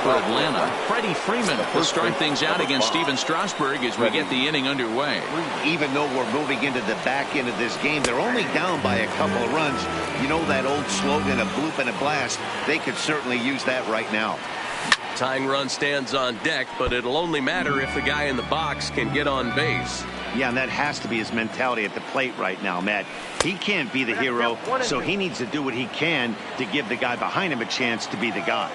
for Atlanta. Freddie Freeman will start things out against Steven Strasburg as we get the inning underway. Even though we're moving into the back end of this game, they're only down by a couple of runs. You know that old slogan, a bloop and a blast? They could certainly use that right now. Tying run stands on deck, but it'll only matter if the guy in the box can get on base. Yeah, and that has to be his mentality at the plate right now, Matt. He can't be the hero, so he needs to do what he can to give the guy behind him a chance to be the guy.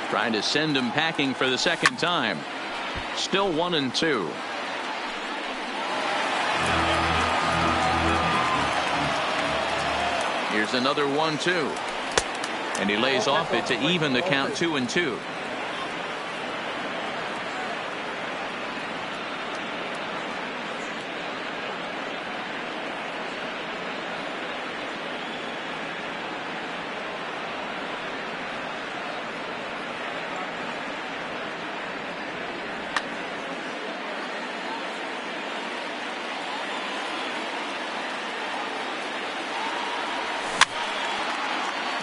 Trying to send him packing for the second time. Still 1-2. Here's another 1-2. And he lays off it to even the count 2-2.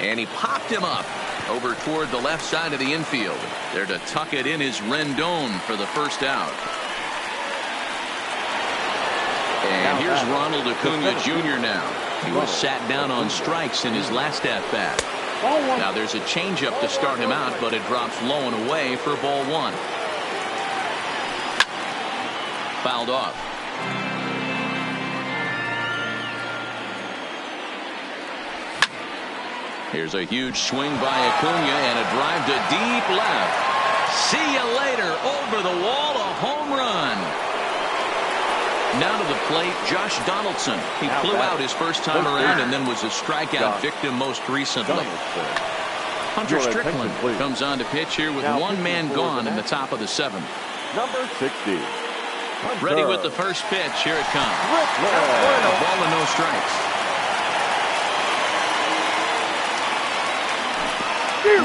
And he popped him up over toward the left side of the infield. There to tuck it in is Rendon for the first out. And here's Ronald Acuna Jr. now. He was sat down on strikes in his last at-bat. Now there's a changeup to start him out, but it drops low and away for ball one. Fouled off. Here's a huge swing by Acuna and a drive to deep left. See you later. Over the wall, a home run. Now to the plate, Josh Donaldson. He flew out his first time around and then was a strikeout victim most recently. Hunter Strickland comes on to pitch here with one man gone in the top of the seventh. Number 60. Ready with the first pitch. Here it comes. A ball and no strikes. 1-1.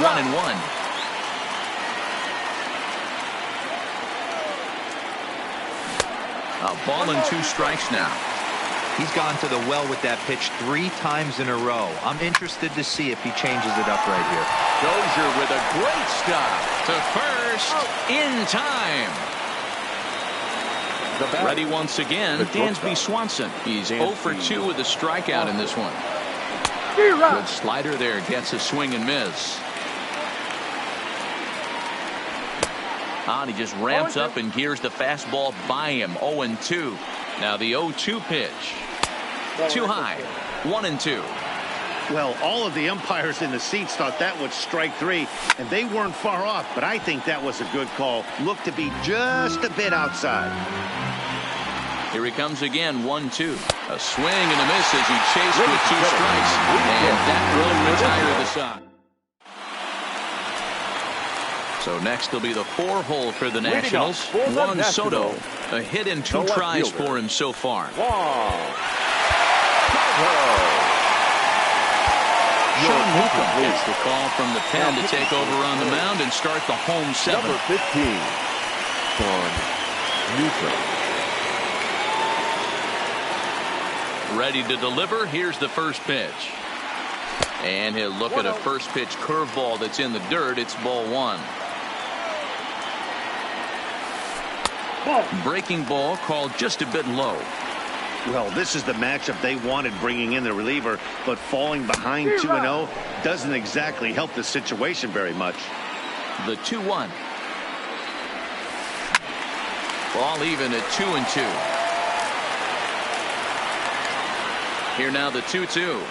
A ball and 2 strikes now. He's gone to the well with that pitch 3 times in a row. I'm interested to see if he changes it up right here. Dozier with a great stop to first in time. Ready once again, Dansby Swanson. He's 0 for 2 with a strikeout in this one. Good slider there, gets a swing and miss. He just ramps up and gears the fastball by him. 0-2. Now the 0-2 pitch. Too high. 1-2. Well, all of the umpires in the seats thought that was strike 3, and they weren't far off, but I think that was a good call. Looked to be just a bit outside. Here he comes again. 1-2. A swing and a miss as he chased with 2 strikes. And that will retire the side. So next will be the 4-hole for the Nationals. Juan Soto. A hit and 2 tries for him so far. Sean Newcomb gets the call from the pen to take over on the mound and start the home 7th. Number 15. Sean Newcomb. Ready to deliver. Here's the first pitch. And he'll look at a first pitch curveball that's in the dirt. It's ball 1. Breaking ball called just a bit low. Well, this is the matchup they wanted, bringing in the reliever, but falling behind 2-0 doesn't exactly help the situation very much. The 2-1. Ball even at 2-2. Here now the 2-2.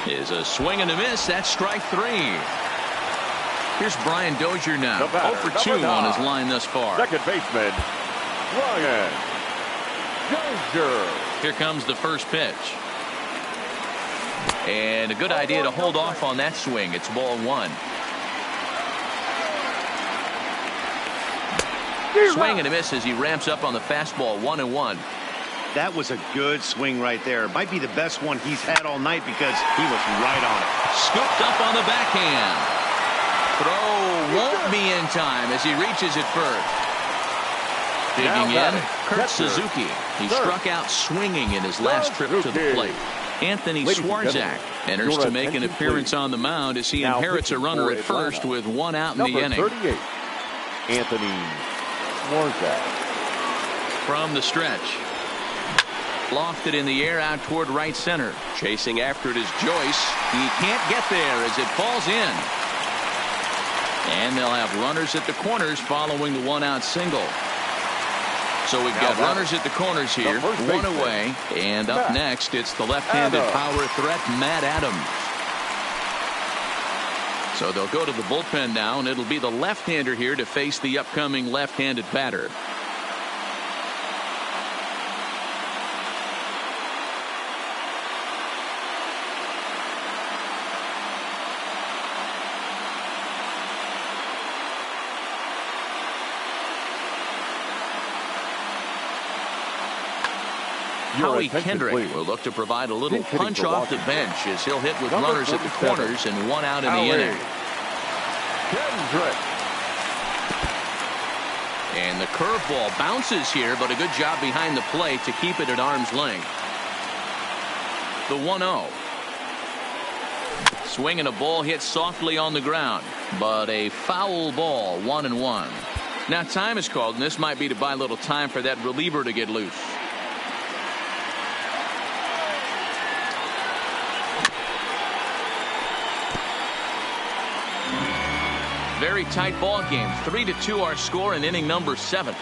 Is a swing and a miss. That's strike 3. Here's Brian Dozier now. 0 for 2 on his line thus far. Second baseman, Brian Dozier. Here comes the first pitch. And a good idea to hold off on that swing. It's ball 1. Swing and a miss as he ramps up on the fastball. 1-1. That was a good swing right there. Might be the best one he's had all night because he was right on it. Scooped up on the backhand. Throw won't be in time as he reaches it first. Digging in, Kurt Suzuki. He struck out swinging in his last trip to the plate. Anthony Ladies and Swarzak gentlemen, enters your to make an attention, appearance please. on the mound as he Now inherits a pitching runner for at first Atlanta, with one out in number the inning. 38, Anthony Swarzak. From the stretch. Lofted in the air out toward right center. Chasing after it is Joyce. He can't get there as it falls in. And they'll have runners at the corners following the one-out single. So we've got runners at the corners here, one away, and up next it's the left-handed power threat, Matt Adams. So they'll go to the bullpen now, and it'll be the left-hander here to face the upcoming left-handed batter. Howie Kendrick will look to provide a little punch off the bench as he'll hit with runners at the corners and one out in the inning. Kendrick. And the curveball bounces here, but a good job behind the plate to keep it at arm's length. The 1-0. Swinging a ball hit softly on the ground, but a foul ball, 1-1. Now time is called, and this might be to buy a little time for that reliever to get loose. Very tight ball game. 3-2 our score in inning number 7.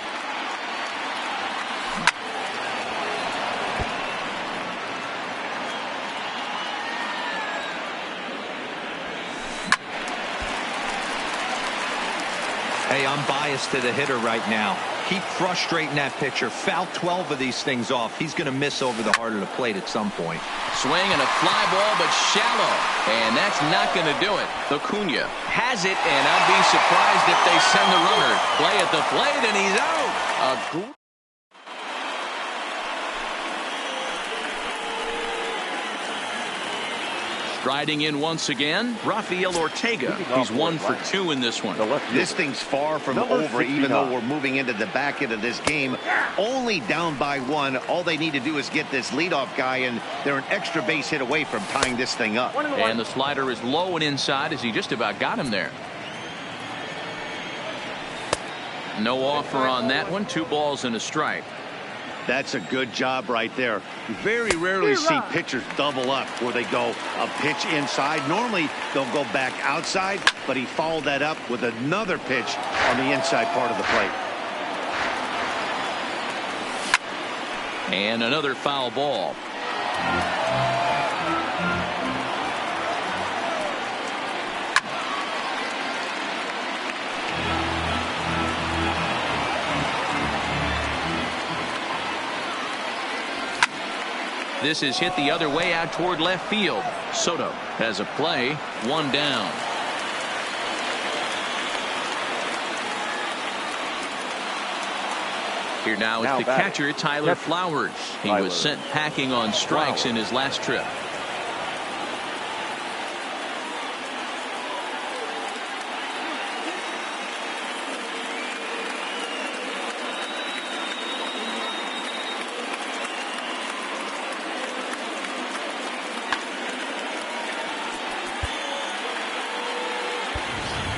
Hey, I'm biased to the hitter right now. Keep frustrating that pitcher. Foul 12 of these things off. He's going to miss over the heart of the plate at some point. Swing and a fly ball, but shallow. And that's not going to do it. Acuna has it, and I'd be surprised if they send the runner. Play at the plate, and he's out. Striding in once again, Rafael Ortega. He's 1 for 2 in this one. This thing's far from over, even though we're moving into the back end of this game. Only down by 1. All they need to do is get this leadoff guy, and they're an extra base hit away from tying this thing up. And the slider is low and inside as he just about got him there. No offer on that one. 2 balls and a strike. That's a good job right there. Very rarely see pitchers double up where they go a pitch inside. Normally they'll go back outside, but he followed that up with another pitch on the inside part of the plate. And another foul ball. This is hit the other way out toward left field. Soto has a play, 1 down. Here now is the catcher, Tyler Flowers. He was sent packing on strikes in his last trip.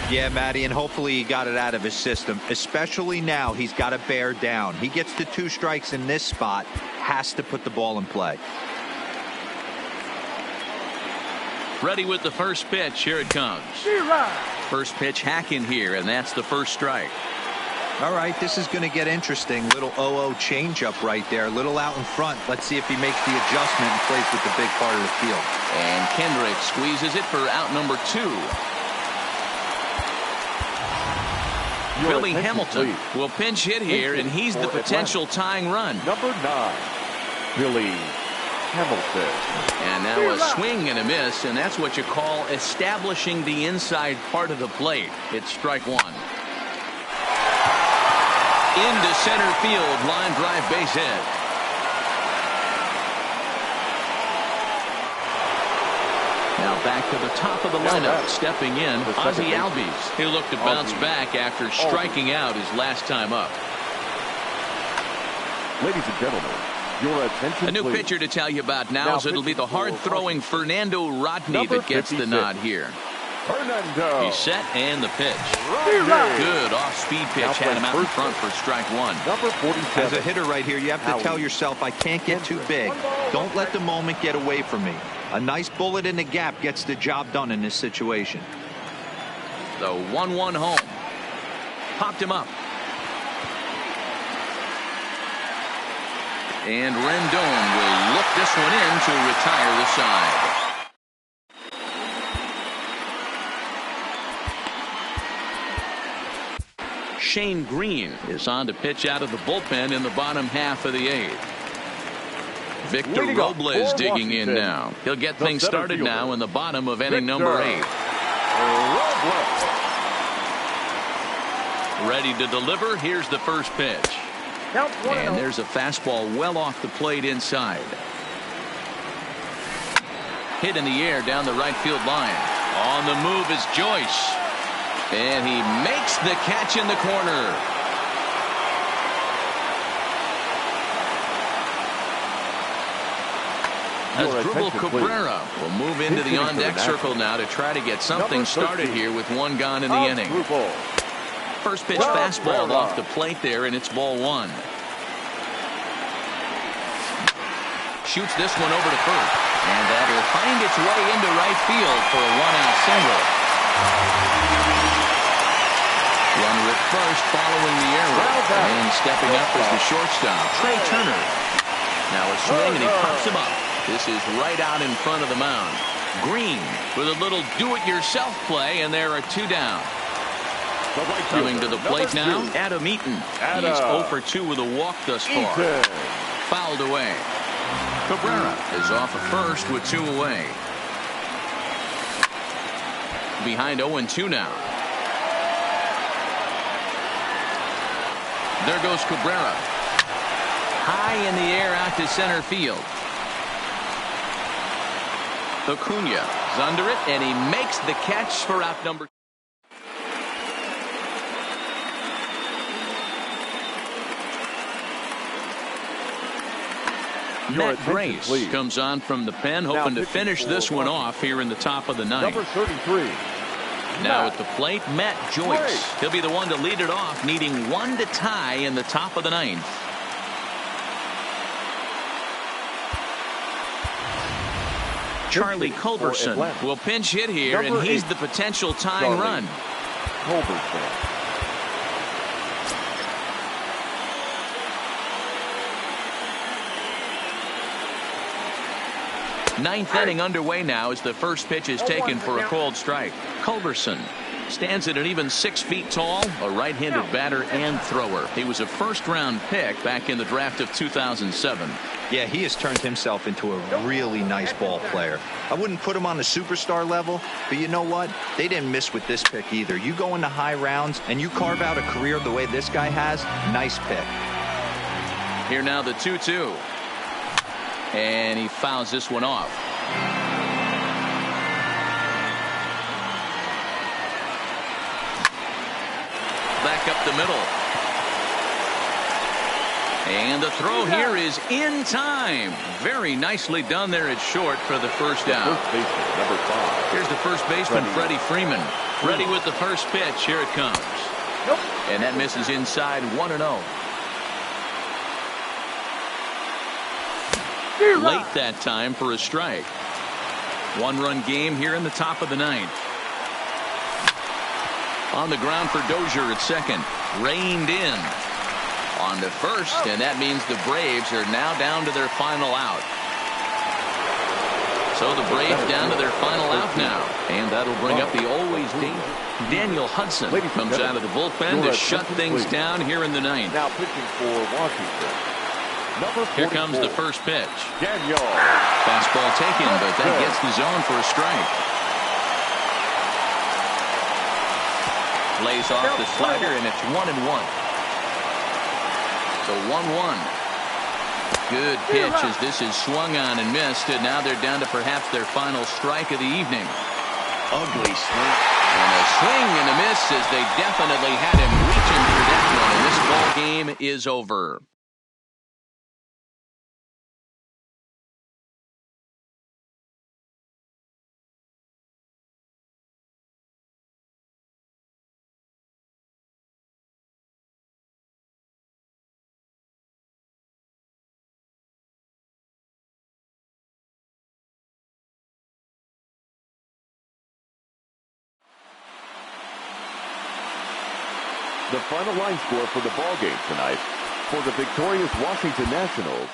Yeah, Matty, and hopefully he got it out of his system. Especially now, he's got to bear down. He gets to 2 strikes in this spot, has to put the ball in play. Ready with the first pitch. Here it comes. First pitch hacking here, and that's the first strike. All right, this is going to get interesting. Little 0-0 changeup right there. Little out in front. Let's see if he makes the adjustment and plays with the big part of the field. And Kendrick squeezes it for out number 2. Billy Hamilton will pinch hit here, and he's the potential tying run. Number 9, Billy Hamilton. And now a swing and a miss, and that's what you call establishing the inside part of the plate. It's strike 1. Into center field, line drive base hit. Now back to the top of the lineup, stepping in, Ozzie Albies. He'll look to bounce back after striking out his last time up. Ladies and gentlemen, Your attention, A new please. pitcher to tell you about now, so it'll be the hard-throwing Fernando Rodney Number that gets the 56. nod here. Fernando. He's set, and the pitch. Rodney. Good off-speed pitch Now had him out in first front for strike one. Number 47. As a hitter right here, you have to tell yourself, I can't get too big. Don't let the moment get away from me. A nice bullet in the gap gets the job done in this situation. The 1-1 home. Popped him up. And Rendon will look this one in to retire the side. Shane Green is on to pitch out of the bullpen in the bottom half of the eighth. Victor Leading off Robles for digging in Washington, now. He'll get the things center started fielder, now in the bottom of inning Victor number 8. Robles. Ready to deliver. Here's the first pitch. And there's a fastball well off the plate inside. Hit in the air down the right field line. On the move is Joyce. And he makes the catch in the corner. Asdrubal Cabrera will move into the on-deck circle now to try to get something started here with one gone in the inning. First pitch fastball off the plate there, and it's ball one. Shoots this one over to first, and that will find its way into right field for a one-out single. Runner at first following the error, and stepping up is the shortstop, Trey Turner. Now a swing, and he pops him up. This is right out in front of the mound. Green with a little do-it-yourself play, and there are two down. Coming to the plate now, Adam Eaton. He's 0 for 2 with a walk thus far. Fouled away. Cabrera is off of first with 2 away. Behind 0-2 now. There goes Cabrera. High in the air out to center field. Acuna is under it, and he makes the catch for out number. Matt Grace comes on from the pen, hoping to finish this one off here in the top of the ninth. Number 33. Now at the plate, Matt Joyce. He'll be the one to lead it off, needing one to tie in the top of the ninth. Charlie Culberson will pinch hit here, and he's the potential tying run. Culberson. Ninth inning underway now as the first pitch is taken for a called strike. Culberson stands at an even 6 feet tall, a right-handed batter and thrower. He was a first-round pick back in the draft of 2007. Yeah, he has turned himself into a really nice ball player. I wouldn't put him on the superstar level, but you know what? They didn't miss with this pick either. You go into high rounds and you carve out a career the way this guy has, nice pick. Here now the 2-2. And he fouls this one off. Back up the middle. And the throw here is in time. Very nicely done there at short for the first out. Number 5. Here's the first baseman, Freddie Freeman. Ready with the first pitch. Here it comes. And that misses inside 1-0. Late that time for a strike. One-run game here in the top of the ninth. On the ground for Dozier at second. Reined in. On to first, and that means the Braves are now down to their final out. So the Braves down to their final out now. And that'll bring up the always Daniel Hudson comes out of the bullpen to shut things down here in the ninth. Now pitching for Washington. Here comes the first pitch. Daniel. Fastball taken, but that gets the zone for a strike. Lays off the slider, and it's 1-1. So 1-1. Good pitch as this is swung on and missed, and now they're down to perhaps their final strike of the evening. Ugly swing. And a swing and a miss as they definitely had him reaching for that one, and this ball game is over. The final line score for the ballgame tonight for the victorious Washington Nationals.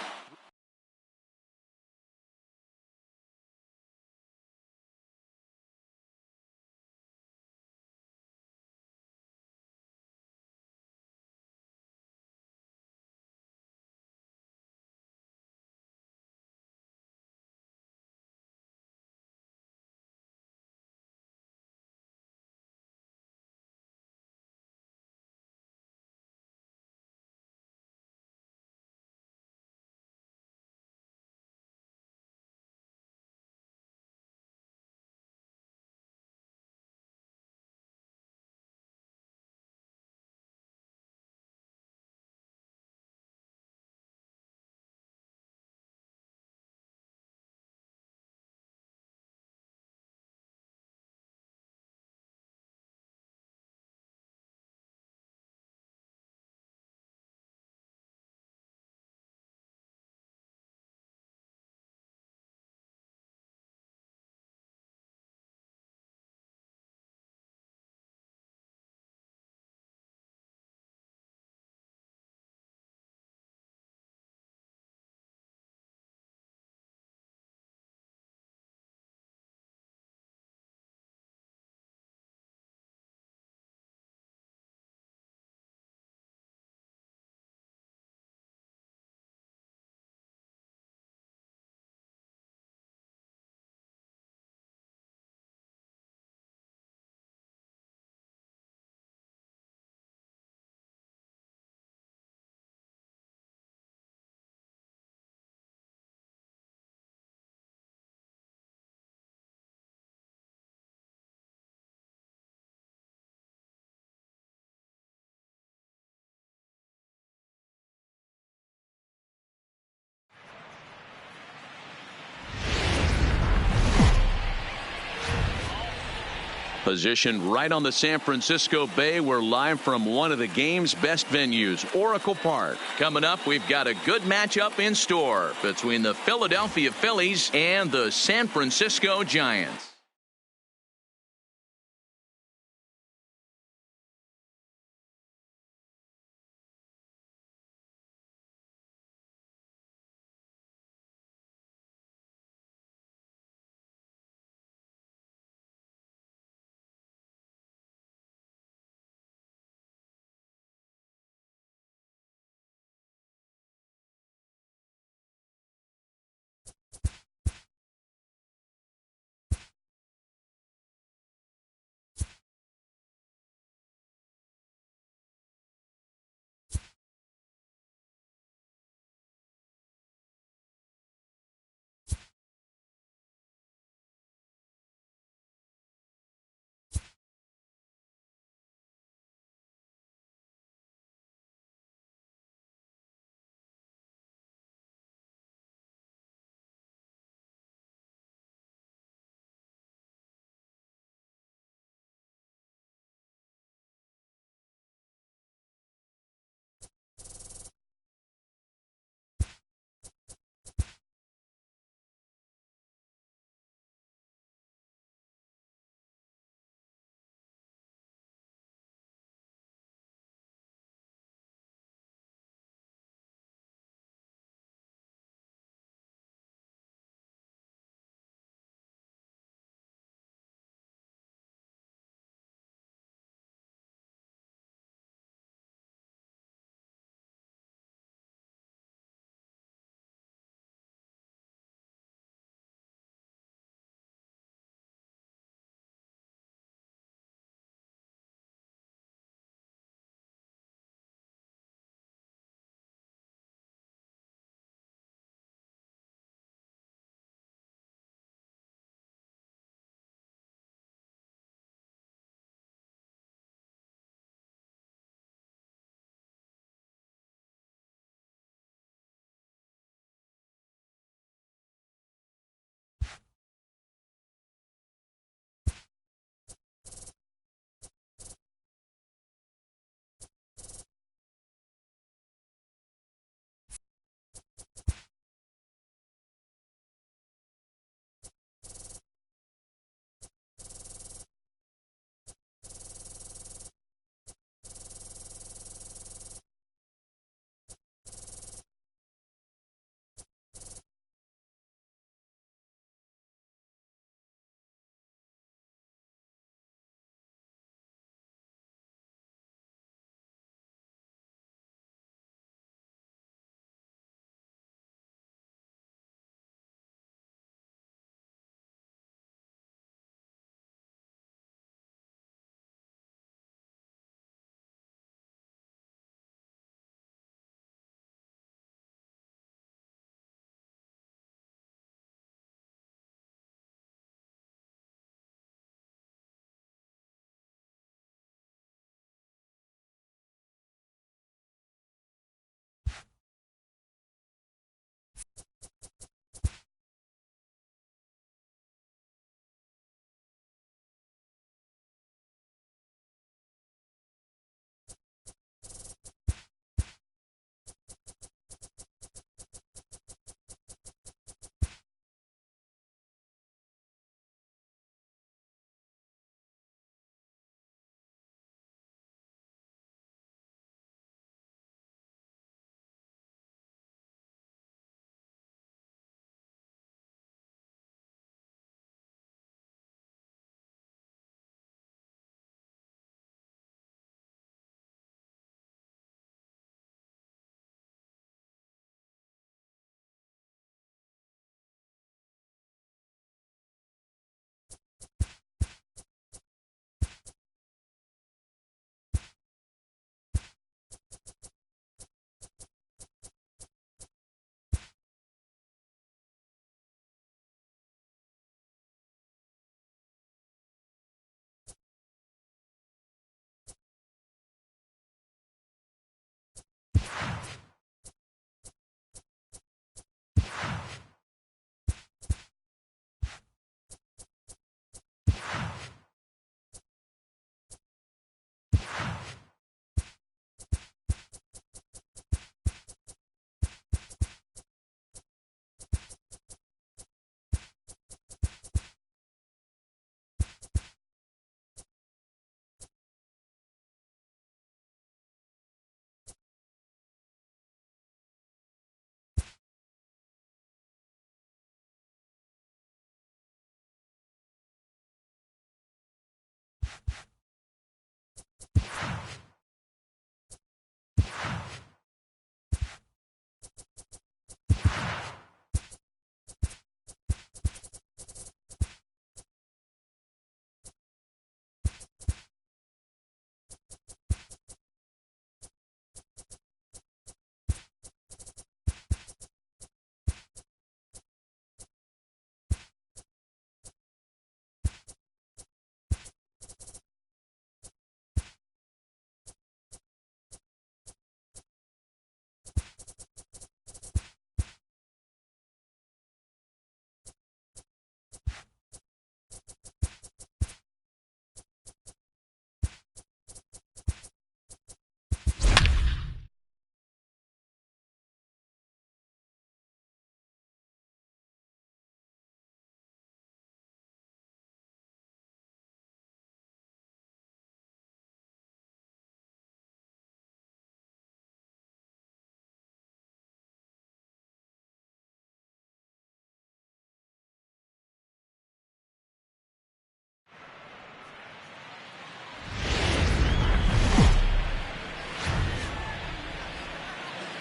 Positioned right on the San Francisco Bay, we're live from one of the game's best venues, Oracle Park. Coming up, we've got a good matchup in store between the Philadelphia Phillies and the San Francisco Giants.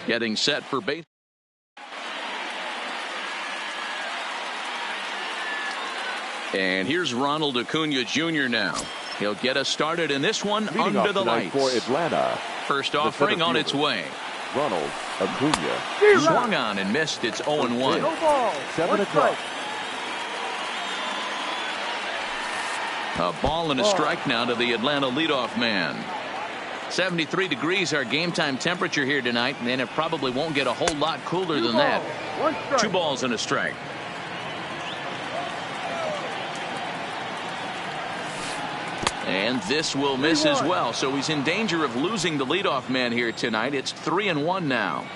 Getting set for base. And here's Ronald Acuna Jr. now. He'll get us started in this one under the lights. For Atlanta, first offering on its way. Ronald Acuna. Swung on and missed. It's 0-1. 7 o'clock. A ball and a strike now to the Atlanta leadoff man. 73 degrees our game time temperature here tonight, and it probably won't get a whole lot cooler than that. 2 balls and a strike. And this will miss as well, so he's in danger of losing the leadoff man here tonight. It's 3-1 now.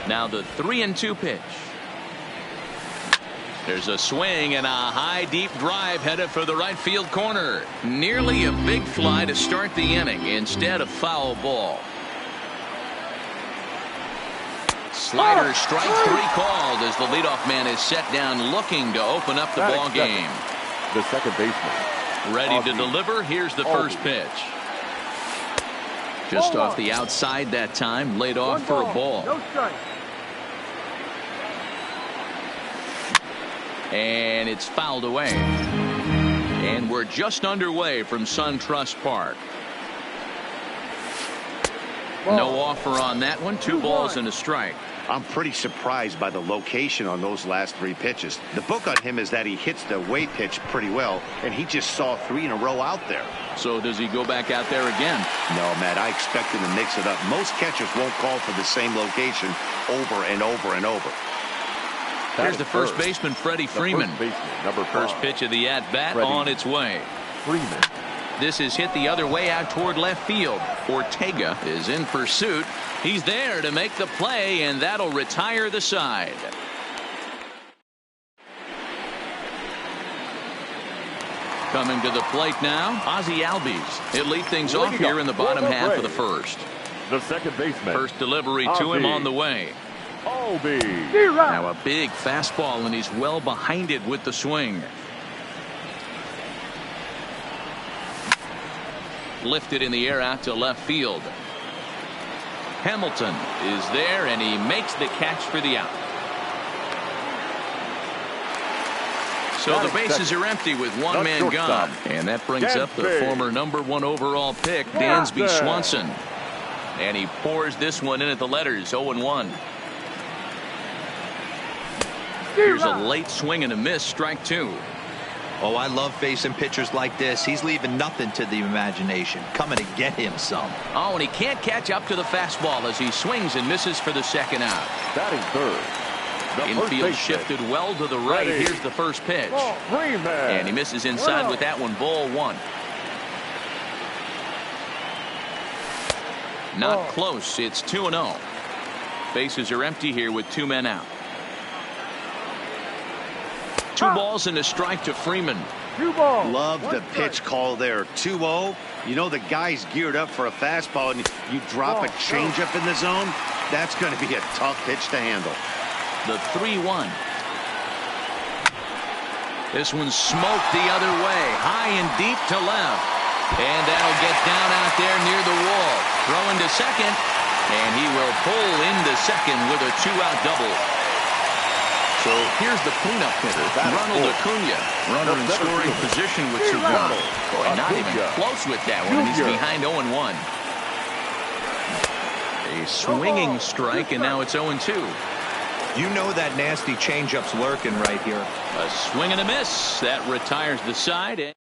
Now the 3-2 pitch. There's a swing and a high deep drive headed for the right field corner. Nearly a big fly to start the inning. Instead, a foul ball. Slider strike 3 called as the leadoff man is set down looking to open up the ball game. The second baseman. Ready to deliver. Here's the first pitch. Just off the outside that time. Laid off for a ball. No strike. And it's fouled away. And we're just underway from SunTrust Park. No offer on that one. 2 balls and a strike. I'm pretty surprised by the location on those last 3 pitches. The book on him is that he hits the away pitch pretty well, and he just saw 3 in a row out there. So does he go back out there again? No, Matt, I expect him to mix it up. Most catchers won't call for the same location over and over and over. Here's the first baseman, Freddie Freeman. First pitch of the at-bat on its way. Freeman. This is hit the other way out toward left field. Ortega is in pursuit. He's there to make the play, and that'll retire the side. Coming to the plate now, Ozzie Albies. He'll lead things off here in the bottom half of the first. The second baseman. First delivery to him on the way. Albies. Now a big fastball, and he's well behind it with the swing. Lifted in the air out to left field. Hamilton is there, and he makes the catch for the out. So the bases are empty with one man gone. And that brings up the former #1 overall pick, Dansby Swanson. And he pours this one in at the letters, 0-1. Here's a late swing and a miss, strike 2. Oh, I love facing pitchers like this. He's leaving nothing to the imagination. Coming to get him some. Oh, and he can't catch up to the fastball as he swings and misses for the second out. Batting third. Infield shifted well to the right. Here's the first pitch. And he misses inside with that one. Ball 1. Not close. It's 2-0. Bases are empty here with 2 men out. 2 balls and a strike to Freeman. 2 balls. Love the pitch call there. 2-0. You know the guy's geared up for a fastball, and you drop a changeup in the zone. That's going to be a tough pitch to handle. The 3-1. This one's smoked the other way, high and deep to left. And that'll get down out there near the wall. Throwing to second, and he will pull into second with a 2-out double. So here's the cleanup hitter, Ronald Acuna. Runner in scoring position with Serrano. Boy, not even close with that one. He's behind 0-1. A swinging strike, and now it's 0-2. You know that nasty changeup's lurking right here. A swing and a miss. That retires the side. And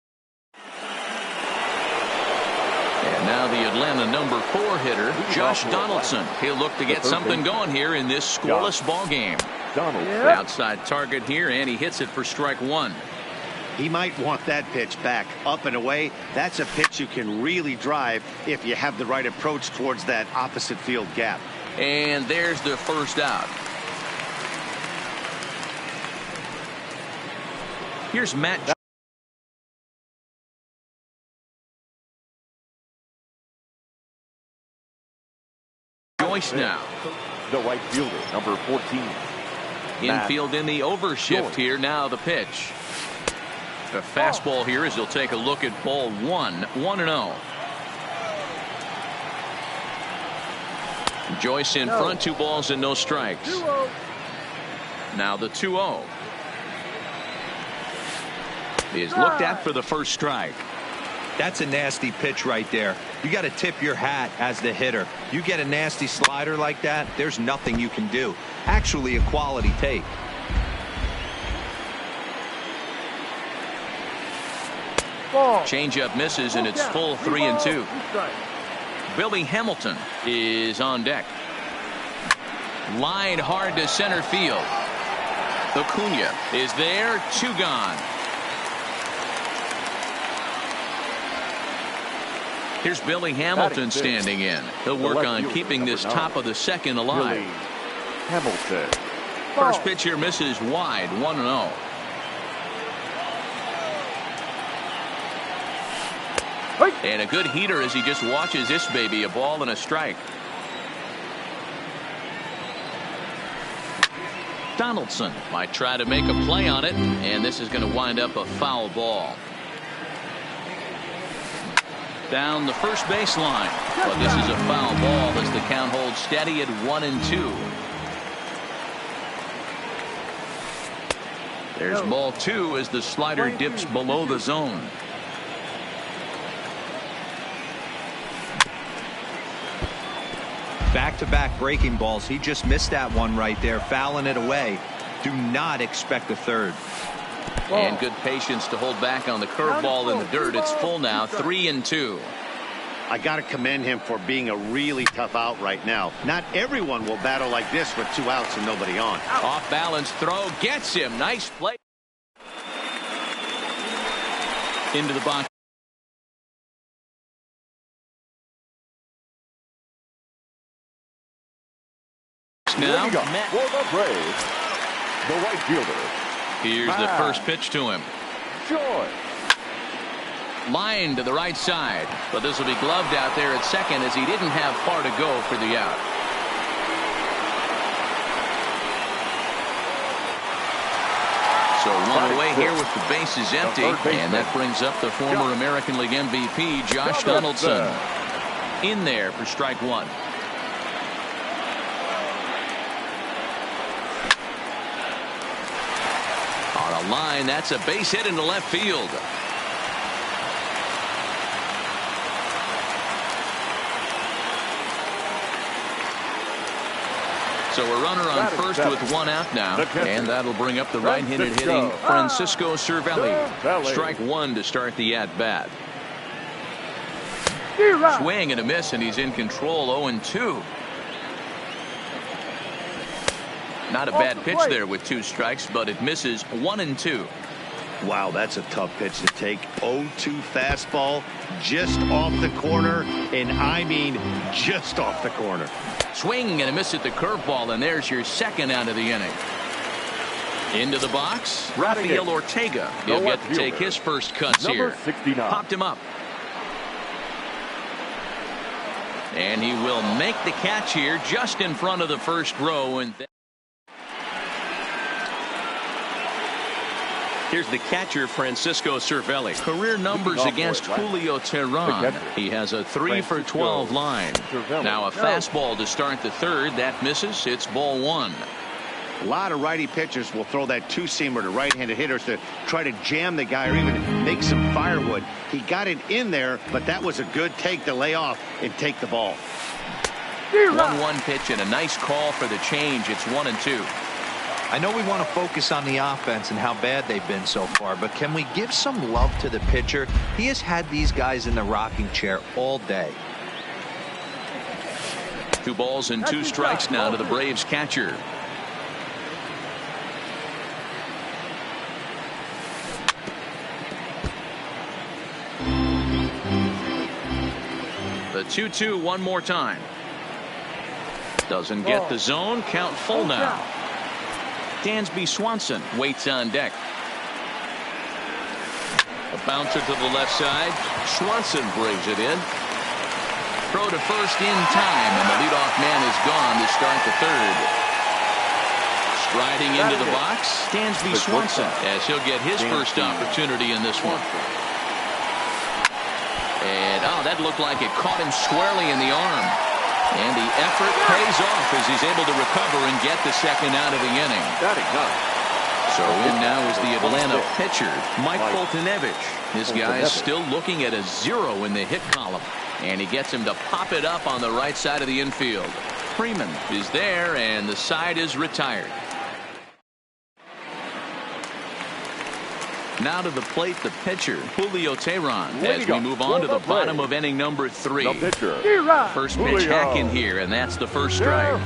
now the Atlanta #4 hitter, Josh Donaldson. He'll look to get something going here in this scoreless ball game. Outside target here, and he hits it for strike 1. He might want that pitch back, up and away. That's a pitch you can really drive if you have the right approach towards that opposite field gap. And there's the first out. Here's Matt Joyce now. The right fielder, number 14. Infield in the overshift here. Now the pitch. The fastball here as he'll take a look at ball one. 1-0. Joyce in front, 2 balls and no strikes. 2-0. Now the 2-0 is looked at for the first strike. That's a nasty pitch right there. You got to tip your hat as the hitter. You get a nasty slider like that, there's nothing you can do. Actually, a quality take. Ball. Changeup misses, and it's full 3-2. Billy Hamilton is on deck. Line hard to center field. Acuna is there. 2 gone. Here's Billy Hamilton standing in. He'll work on keeping this top of the second alive. Hamilton. First pitch here misses wide. 1-0. And a good heater as he just watches this baby. A ball and a strike. Donaldson might try to make a play on it, and this is going to wind up a foul ball. Down the first baseline, but this is a foul ball as the count holds steady at 1-2. There's ball 2 as the slider dips below the zone. Back-to-back breaking balls. He just missed that one right there, fouling it away. Do not expect a third. And good patience to hold back on the curveball in the dirt. It's full now, 3-2. I got to commend him for being a really tough out right now. Not everyone will battle like this with 2 outs and nobody on. Off balance throw gets him. Nice play. Into the box. Now, For the Braves, the right fielder. here's the first pitch to him. Joy. Line to the right side, but this will be gloved out there at second as he didn't have far to go for the out. So 1 away here with the bases empty, and that brings up the former American League MVP Josh Donaldson in there for strike 1. On a line, that's a base hit into left field. So a runner on first with 1 out now, and that'll bring up the right-handed hitting Francisco Cervelli. Strike 1 to start the at-bat. Swing and a miss, and he's in control. 0-2. Not a bad pitch there with 2 strikes, but it misses. 1-2. Wow, that's a tough pitch to take. 0-2 fastball just off the corner, and I mean just off the corner. Swing and a miss at the curveball, and there's your second out of the inning. Into the box, Rafael Ortega. He'll get to take his first cuts here. 69. Popped him up. And he will make the catch here just in front of the first row. And here's the catcher, Francisco Cervelli. Career numbers against Julio Teheran. He has a 3-for-12 line. Now a fastball to start the third. That misses. It's ball 1. A lot of righty pitchers will throw that 2-seamer to right-handed hitters to try to jam the guy or even make some firewood. He got it in there, but that was a good take to lay off and take the ball. 1-1 pitch and a nice call for the change. It's 1-2. I know we want to focus on the offense and how bad they've been so far, but can we give some love to the pitcher? He has had these guys in the rocking chair all day. 2 balls and 2 strikes now to the Braves catcher. The 2-2 one more time. Doesn't get the zone. Count full now. Dansby Swanson waits on deck. A bouncer to the left side. Swanson brings it in. Throw to first in time, and the leadoff man is gone to start the third. Riding into the box, Dansby Swanson, as he'll get his first opportunity in this one. And, that looked like it caught him squarely in the arm. And the effort pays off as he's able to recover and get the second out of the inning. So in now is the Atlanta pitcher, Mike Foltynewicz. This guy is still looking at a 0 in the hit column. And he gets him to pop it up on the right side of the infield. Freeman is there, and the side is retired. Now to the plate, the pitcher, Julio Teheran, as we move on to the bottom of inning number 3. First pitch hack in here, and that's the first strike.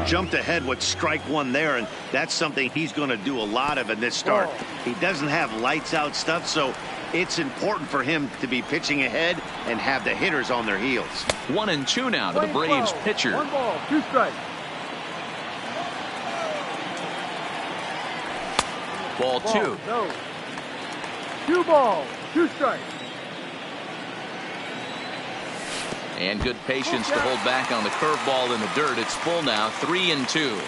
Jumped ahead with strike 1 there, and that's something he's going to do a lot of in this start. He doesn't have lights out stuff, so it's important for him to be pitching ahead and have the hitters on their heels. 1-2 now to the Braves pitcher. 1 ball, 2 strikes. Ball 2. No. 2 balls, 2 strikes. And good patience to hold back on the curveball in the dirt. It's full now, 3-2.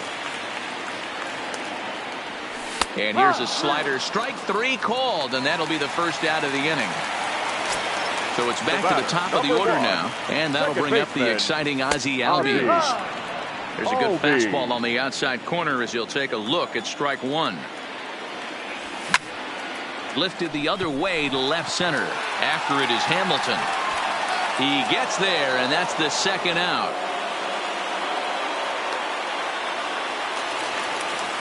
And here's a slider, strike 3 called, and that'll be the first out of the inning. So it's back to the top of the order now, and that'll bring up the exciting Ozzie Albies. There's a good fastball on the outside corner as he'll take a look at strike 1. Lifted the other way to left center. After it is Hamilton. He gets there, and that's the second out.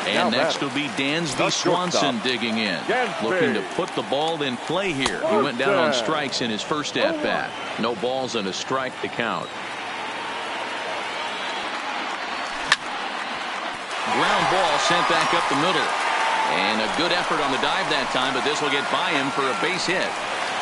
And next will be Dansby Swanson digging in. Looking to put the ball in play here. He went down on strikes in his first at-bat. No balls and a strike to count. Ground ball sent back up the middle. And a good effort on the dive that time, but this will get by him for a base hit.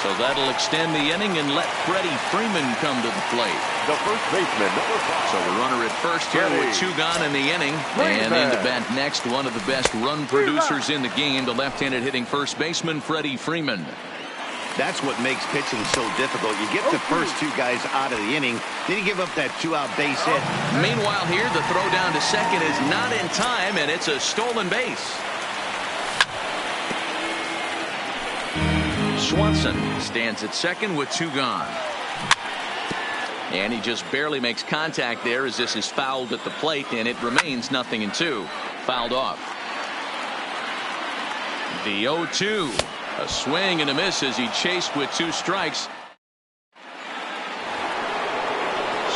So that'll extend the inning and let Freddie Freeman come to the plate. The first baseman, number 5. So the runner at first here with 2 gone in the inning. And into bat next, one of the best run producers in the game, the left-handed hitting first baseman, Freddie Freeman. That's what makes pitching so difficult. You get the first 2 guys out of the inning, then you give up that 2-out base hit. Meanwhile here, the throw down to second is not in time, and it's a stolen base. Swanson stands at second with 2 gone. And he just barely makes contact there as this is fouled at the plate, and it remains 0-2. Fouled off. The 0-2. A swing and a miss as he chased with 2 strikes.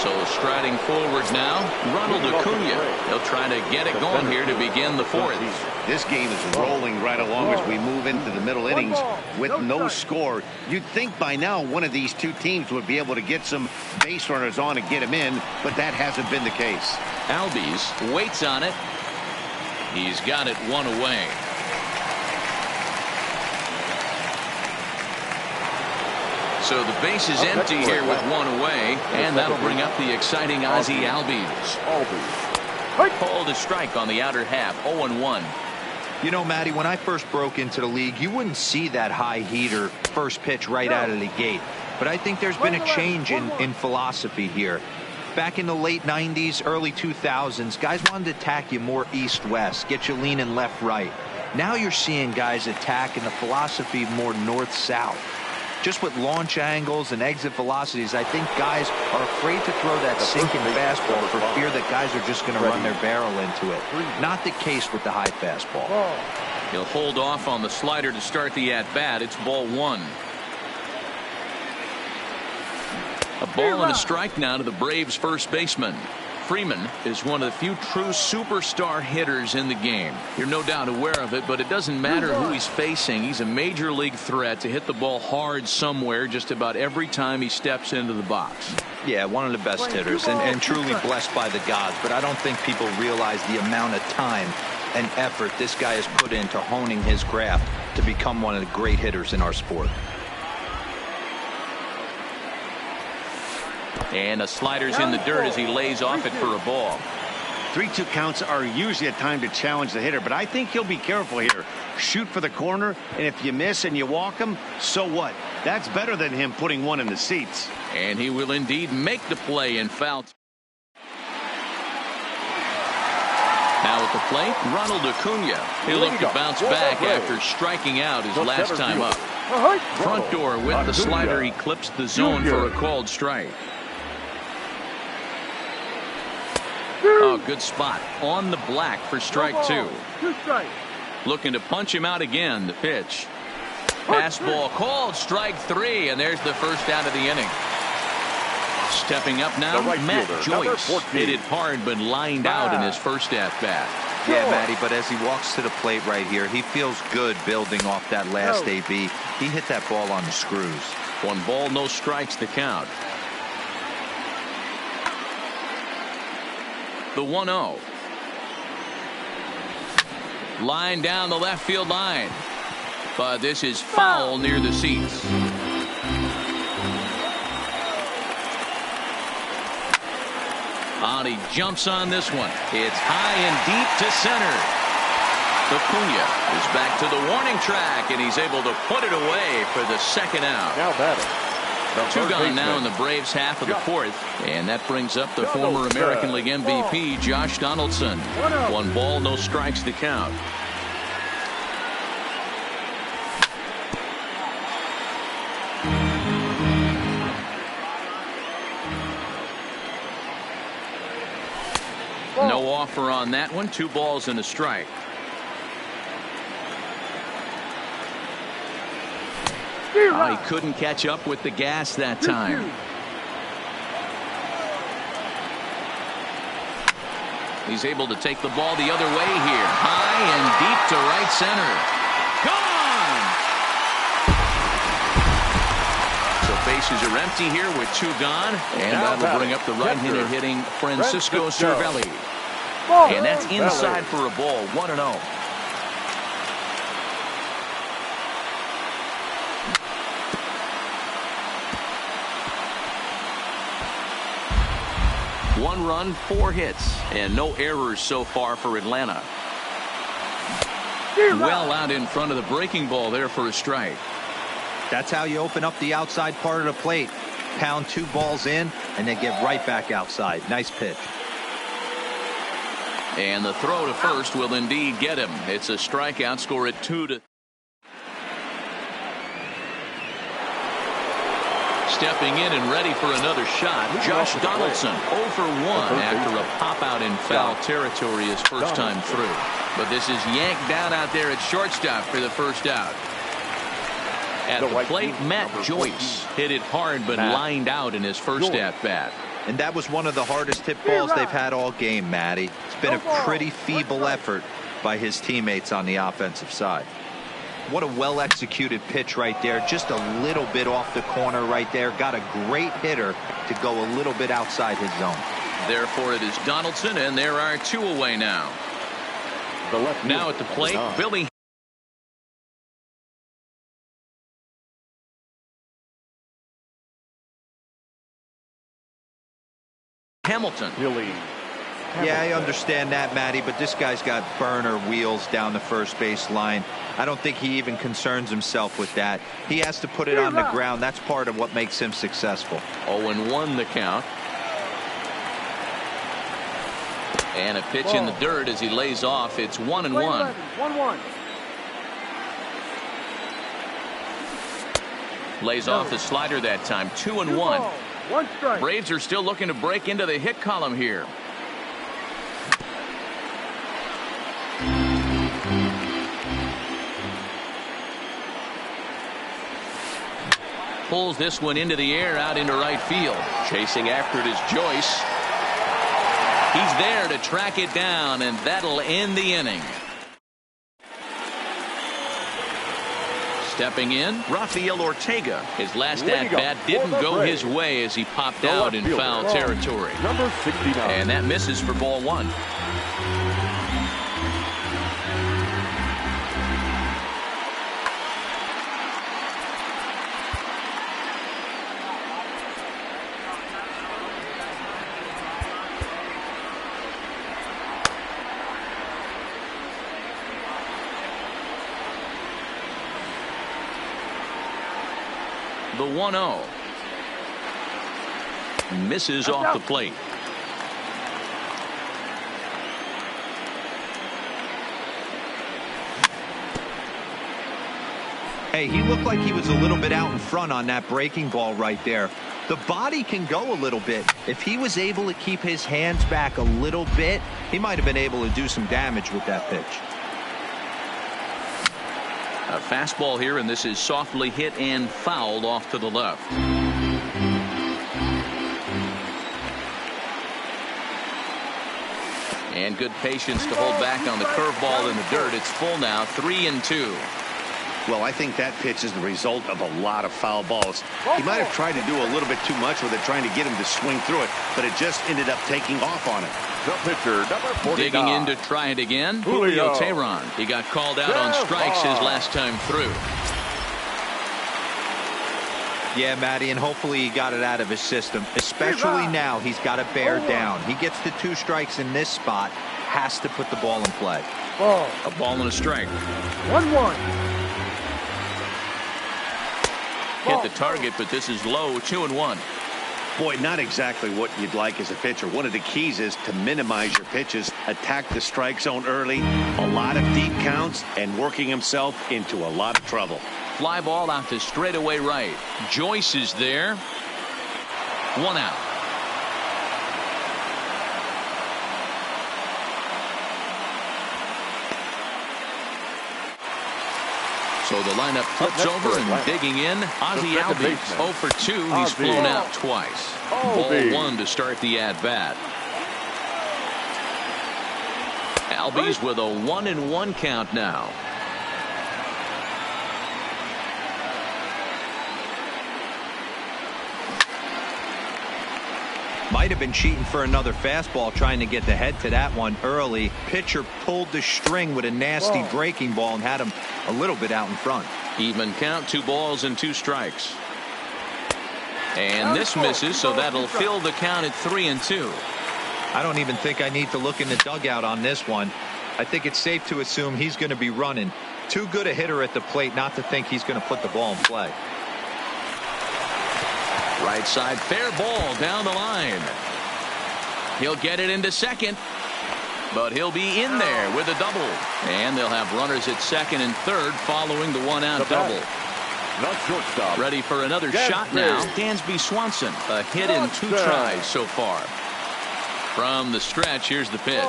So striding forward now, Ronald Acuna. He'll try to get it going here to begin the 4th. This game is rolling right along as we move into the middle innings with no score. You'd think by now one of these 2 teams would be able to get some base runners on and get them in, but that hasn't been the case. Albies waits on it. He's got it 1 away. So the base is empty here with 1 away, and that'll bring up the exciting Ozzie Albies. Called a strike on the outer half, 0-1. You know, Matty, when I first broke into the league, you wouldn't see that high heater first pitch right out of the gate. But I think there's been a change in philosophy here. Back in the late 90s, early 2000s, guys wanted to attack you more east-west, get you leaning left-right. Now you're seeing guys attack in the philosophy more north-south. Just with launch angles and exit velocities, I think guys are afraid to throw that sinking fastball for fear that guys are just going to run their barrel into it. Not the case with the high fastball. He'll hold off on the slider to start the at-bat. It's ball 1. A ball and a strike now to the Braves first baseman. Freeman is one of the few true superstar hitters in the game. You're no doubt aware of it, but it doesn't matter who he's facing. He's a major league threat to hit the ball hard somewhere just about every time he steps into the box. Yeah, one of the best hitters and truly blessed by the gods, but I don't think people realize the amount of time and effort this guy has put into honing his craft to become one of the great hitters in our sport. And a slider's in the dirt as he lays off it for a ball. 3-2 counts are usually a time to challenge the hitter, but I think he'll be careful here. Shoot for the corner, and if you miss and you walk him, so what? That's better than him putting one in the seats. And he will indeed make the play and foul. Now at the plate, Ronald Acuna. He'll look to bounce back after striking out his last time up. Front door with the slider. He clips the zone for a called strike. Oh, good spot on the black for strike 2. Looking to punch him out again. The pitch. Fastball called strike 3, and there's the first out of the inning. Stepping up now, Matt Joyce. Hit it hard, but lined out in his first at-bat. Yeah, Matty, but as he walks to the plate right here, he feels good building off that last AB. He hit that ball on the screws. 1 ball, no strikes to count. The 1-0. Line down the left field line. But this is foul near the seats. He jumps on this one. It's high and deep to center. Acuna is back to the warning track, and he's able to put it away for the second out. Now batting. 2 gone now in the Braves half of the 4th, and that brings up the former American League MVP Josh Donaldson. 1 ball, no strikes to count. No offer on that one. 2 balls and a strike. He couldn't catch up with the gas that time. He's able to take the ball the other way here. High and deep to right center. Gone! So bases are empty here with 2 gone. And that'll bring up the right-hander hitting Francisco Cervelli. And that's inside for a ball. 1-0. One run, 4 hits, and no errors so far for Atlanta. Well out in front of the breaking ball there for a strike. That's how you open up the outside part of the plate. Pound 2 balls in and then get right back outside. Nice pitch. And the throw to first will indeed get him. It's a strikeout. Score at 2-2. Stepping in and ready for another shot, Josh Donaldson 0 for 1 after a pop out in foul territory his first time through. But this is yanked down out there at shortstop for the first out. At the plate, Matt Joyce hit it hard but lined out in his first at bat. And that was one of the hardest hit balls they've had all game, Matty. It's been a pretty feeble effort by his teammates on the offensive side. What a well-executed pitch right there. Just a little bit off the corner right there. Got a great hitter to go a little bit outside his zone. Therefore, it is Donaldson, and there are 2 away now. Now at the plate, Billy Hamilton. Yeah, I understand that, Matty, but this guy's got burner wheels down the first base line. I don't think he even concerns himself with that. He has to put it on the ground. That's part of what makes him successful. 0-1 the count. And a pitch in the dirt as he lays off. It's 1-1. 1-1. Lays off the slider that time. 2-1. 1 strike. Braves are still looking to break into the hit column here. Pulls this one into the air out into right field. Chasing after it is Joyce. He's there to track it down, and that'll end the inning. Stepping in, Rafael Ortega. His last at-bat didn't go his way as he popped out in foul territory. Number 69. And that misses for ball 1. The 1-0. Misses off the plate. Hey, he looked like he was a little bit out in front on that breaking ball right there. The body can go a little bit. If he was able to keep his hands back a little bit, he might have been able to do some damage with that pitch. A fastball here, and this is softly hit and fouled off to the left. And good patience to hold back on the curveball in the dirt. It's full now, 3-2. Well, I think that pitch is the result of a lot of foul balls. He might have tried to do a little bit too much with it, trying to get him to swing through it, but it just ended up taking off on him. The pitcher, number 49. Digging in to try it again, Julio Teheran. He got called out on strikes his last time through. Yeah, Matty, and hopefully he got it out of his system. Especially now, he's got to bear down. He gets the 2 strikes in this spot, has to put the ball in play. Ball. A ball and a strike. 1-1. Hit the target, but this is low, 2-1. Boy, not exactly what you'd like as a pitcher. One of the keys is to minimize your pitches, attack the strike zone early, a lot of deep counts, and working himself into a lot of trouble. Fly ball out to straightaway right. Joyce is there. 1 out. So the lineup flips over and digging in. Ozzie Albies 0 for 2. He's flown out twice. Ball 1 to start the at-bat. Albies with a 1-1 count now. Might have been cheating for another fastball, trying to get the head to that one early. Pitcher pulled the string with a nasty breaking ball and had him a little bit out in front. Even count, 2 balls and 2 strikes. And this misses, so that'll fill the count at 3-2. I don't even think I need to look in the dugout on this one. I think it's safe to assume he's going to be running. Too good a hitter at the plate not to think he's going to put the ball in play. Right side, fair ball down the line. He'll get it into second, but he'll be in there with a double. And they'll have runners at second and third following the 1-out double. Not shortstop. Ready for another shot now. Dansby Swanson, a hit in 2 tries so far. From the stretch, here's the pitch.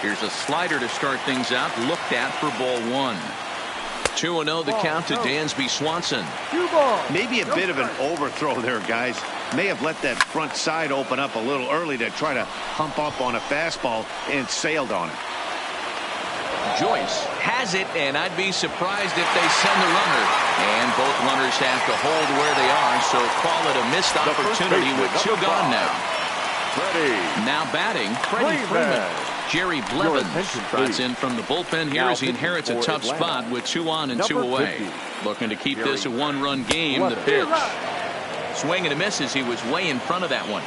Here's a slider to start things out, looked at for ball 1. 2-0 the count to Dansby Swanson. Maybe a bit of an overthrow there, guys. May have let that front side open up a little early to try to hump up on a fastball and sailed on it. Joyce has it, and I'd be surprised if they send the runner. And both runners have to hold where they are, so call it a missed opportunity with 2 gone now. Now batting, Freddie Freeman. Jerry Blevins trots in from the bullpen here as he inherits a tough spot with 2 on and 2 away. Looking to keep this a 1-run game. The pitch. Swing and a miss as he was way in front of that one.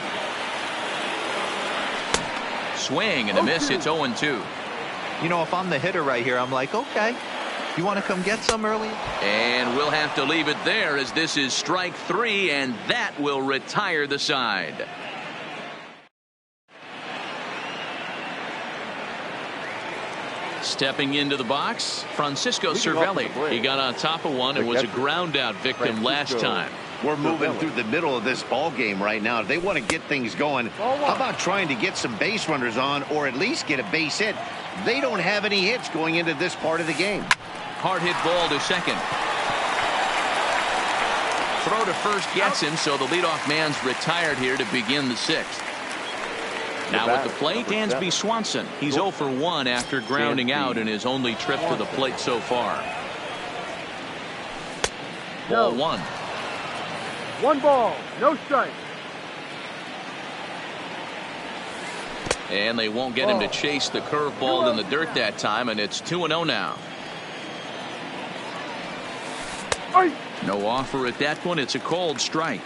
Swing and a miss. It's 0-2. You know, if I'm the hitter right here, I'm like, okay, you want to come get some early? And we'll have to leave it there as this is strike 3, and that will retire the side. Stepping into the box, Francisco Cervelli. He got on top of one and was a ground out victim last time. We're moving through the middle of this ball game right now. If they want to get things going, how about trying to get some base runners on or at least get a base hit? They don't have any hits going into this part of the game. Hard hit ball to second. Throw to first gets him, so the leadoff man's retired here to begin the 6th. Now at the plate, Dansby Swanson. He's 0 for 1 after grounding out in his only trip to the plate so far. Ball 1. 1 ball, no strike. And they won't get him to chase the curveball in the dirt that time, and it's 2-0 now. No offer at that one. It's a called strike.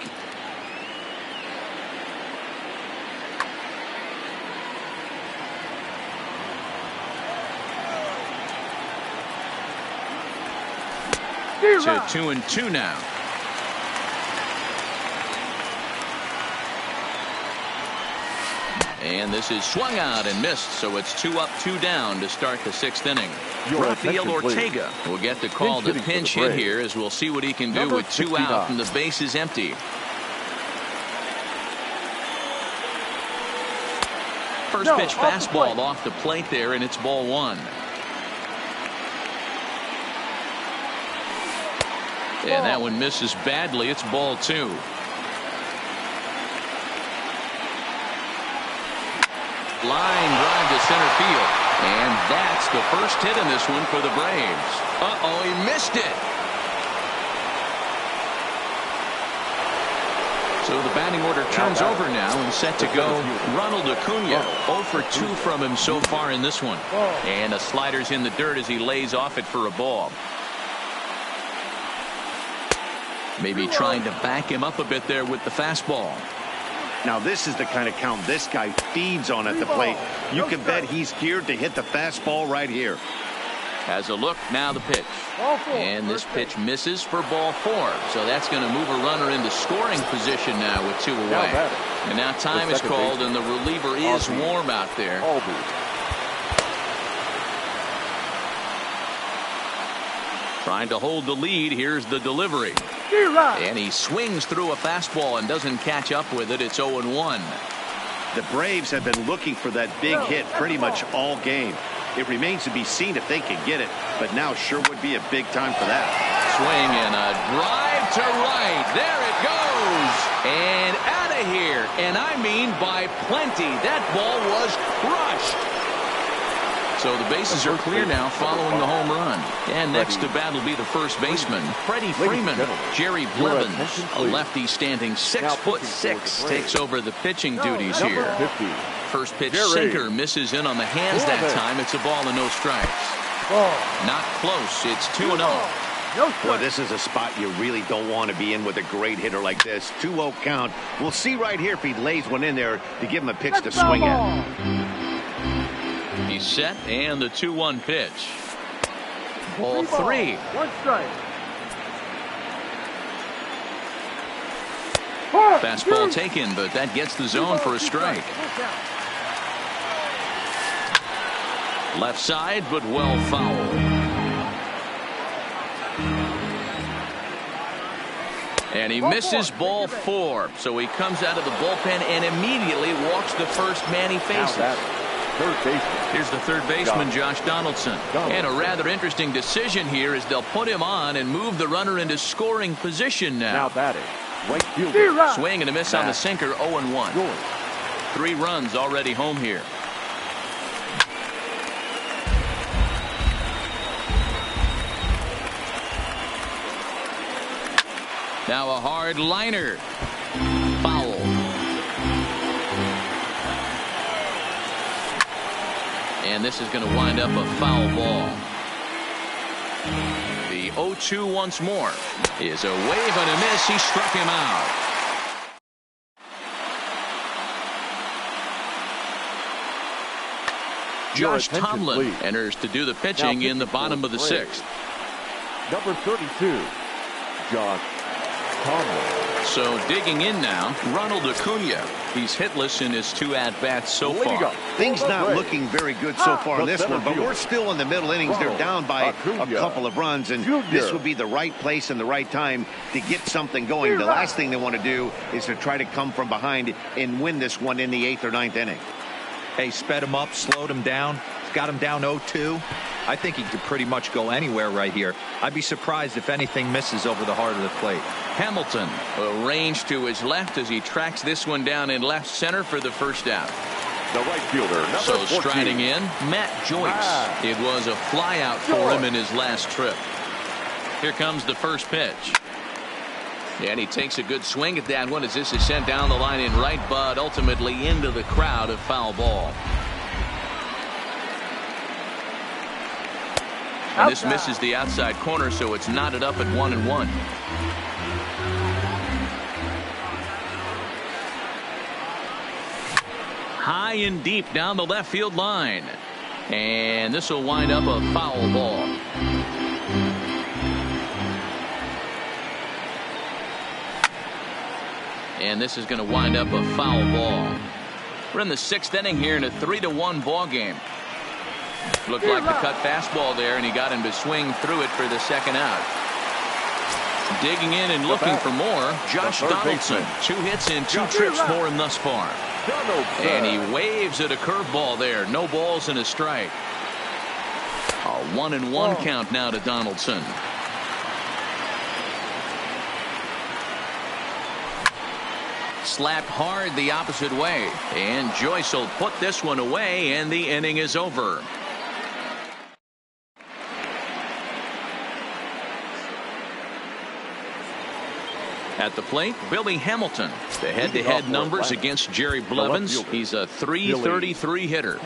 To 2-2 now. And this is swung out and missed, so it's 2 up, 2 down to start the 6th inning. Your Rafael attention, please. Ortega will get the call to Pinch hitting pinch for the hit Braves. here, as we'll see what he can do Number with 2 69. out and the base is empty. First pitch fastball off the plate there, and it's ball 1. And that one misses badly. It's ball 2. Line drive to center field. And that's the first hit in this one for the Braves. Uh-oh, he missed it. So the batting order turns over now and set to go. Ronald Acuna, 0 for 2 from him so far in this one. And a slider's in the dirt as he lays off it for a ball. Maybe trying to back him up a bit there with the fastball. Now this is the kind of count this guy feeds on at the plate. You can bet he's geared to hit the fastball right here. Has a look, now the pitch. And this pitch misses for ball 4. So that's going to move a runner into scoring position now with 2 away. And now time is called and the reliever is warm out there. Trying to hold the lead. Here's the delivery. And he swings through a fastball and doesn't catch up with it. It's 0-1. The Braves have been looking for that big hit pretty much all game. It remains to be seen if they can get it, but now sure would be a big time for that. Swing and a drive to right. There it goes. And out of here. And I mean by plenty. That ball was crushed. So the bases are clear now following the home run. And next to bat will be the first baseman, Freddie Freeman. Jerry Blevins, a lefty standing 6'6", takes over the pitching duties here. First pitch sinker misses in on the hands that time. It's a ball and no strikes. Not close. It's 2-0. Boy, this is a spot you really don't want to be in with a great hitter like this. 2-0 count. We'll see right here if he lays one in there to give him a pitch to swing at. He's set, and the 2-1 pitch. Ball 3. 1 strike. Fastball taken, but that gets the zone for a strike. Left side, but well fouled. And he misses ball 4. So he comes out of the bullpen and immediately walks the first man he faces. Here's the third baseman, Josh Donaldson. And a rather interesting decision here is they'll put him on and move the runner into scoring position now. Swing and a miss on the sinker, 0-1. 3 runs already home here. Now a hard liner. Foul. And this is going to wind up a foul ball. The 0-2 once more is a wave and a miss. He struck him out. Josh Tomlin enters to do the pitching in the bottom of the 6th. Number 32, Josh Tomlin. So digging in now, Ronald Acuna. He's hitless in his 2 at-bats so far. Things not looking very good so far in this one, but we're still in the middle innings. They're down by a couple of runs, and this would be the right place and the right time to get something going. The last thing they want to do is to try to come from behind and win this one in the 8th or 9th inning. Hey, sped him up, slowed him down, got him down 0-2. I think he could pretty much go anywhere right here. I'd be surprised if anything misses over the heart of the plate. Hamilton arranged to his left as he tracks this one down in left center for the first out. The right fielder, number 14. So striding in, Matt Joyce. It was a fly out for him in his last trip. Here comes the first pitch. And he takes a good swing at that one as this is sent down the line in right, but ultimately into the crowd, a foul ball. And this misses the outside corner, so it's knotted up at 1-1. High and deep down the left field line. And this will wind up a foul ball. And this is going to wind up a foul ball. We're in the 6th inning here in a 3-1 ball game. Looked like the cut fastball there, and he got him to swing through it for the second out. Digging in and looking for more, Josh Donaldson. 2 hits and 2 trips for him thus far. And he waves at a curveball there. No balls and a strike. A 1-1 count now to Donaldson. Slapped hard the opposite way. And Joyce will put this one away, and the inning is over. At the plate, Billy Hamilton. The head-to-head numbers against Jerry Blevins. He's a .333 hitter.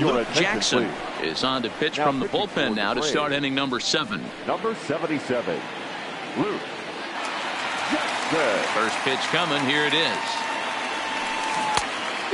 Luke Jackson is on to pitch from the bullpen now to start inning number 7. Number 77, Luke Jackson. First pitch coming. Here it is.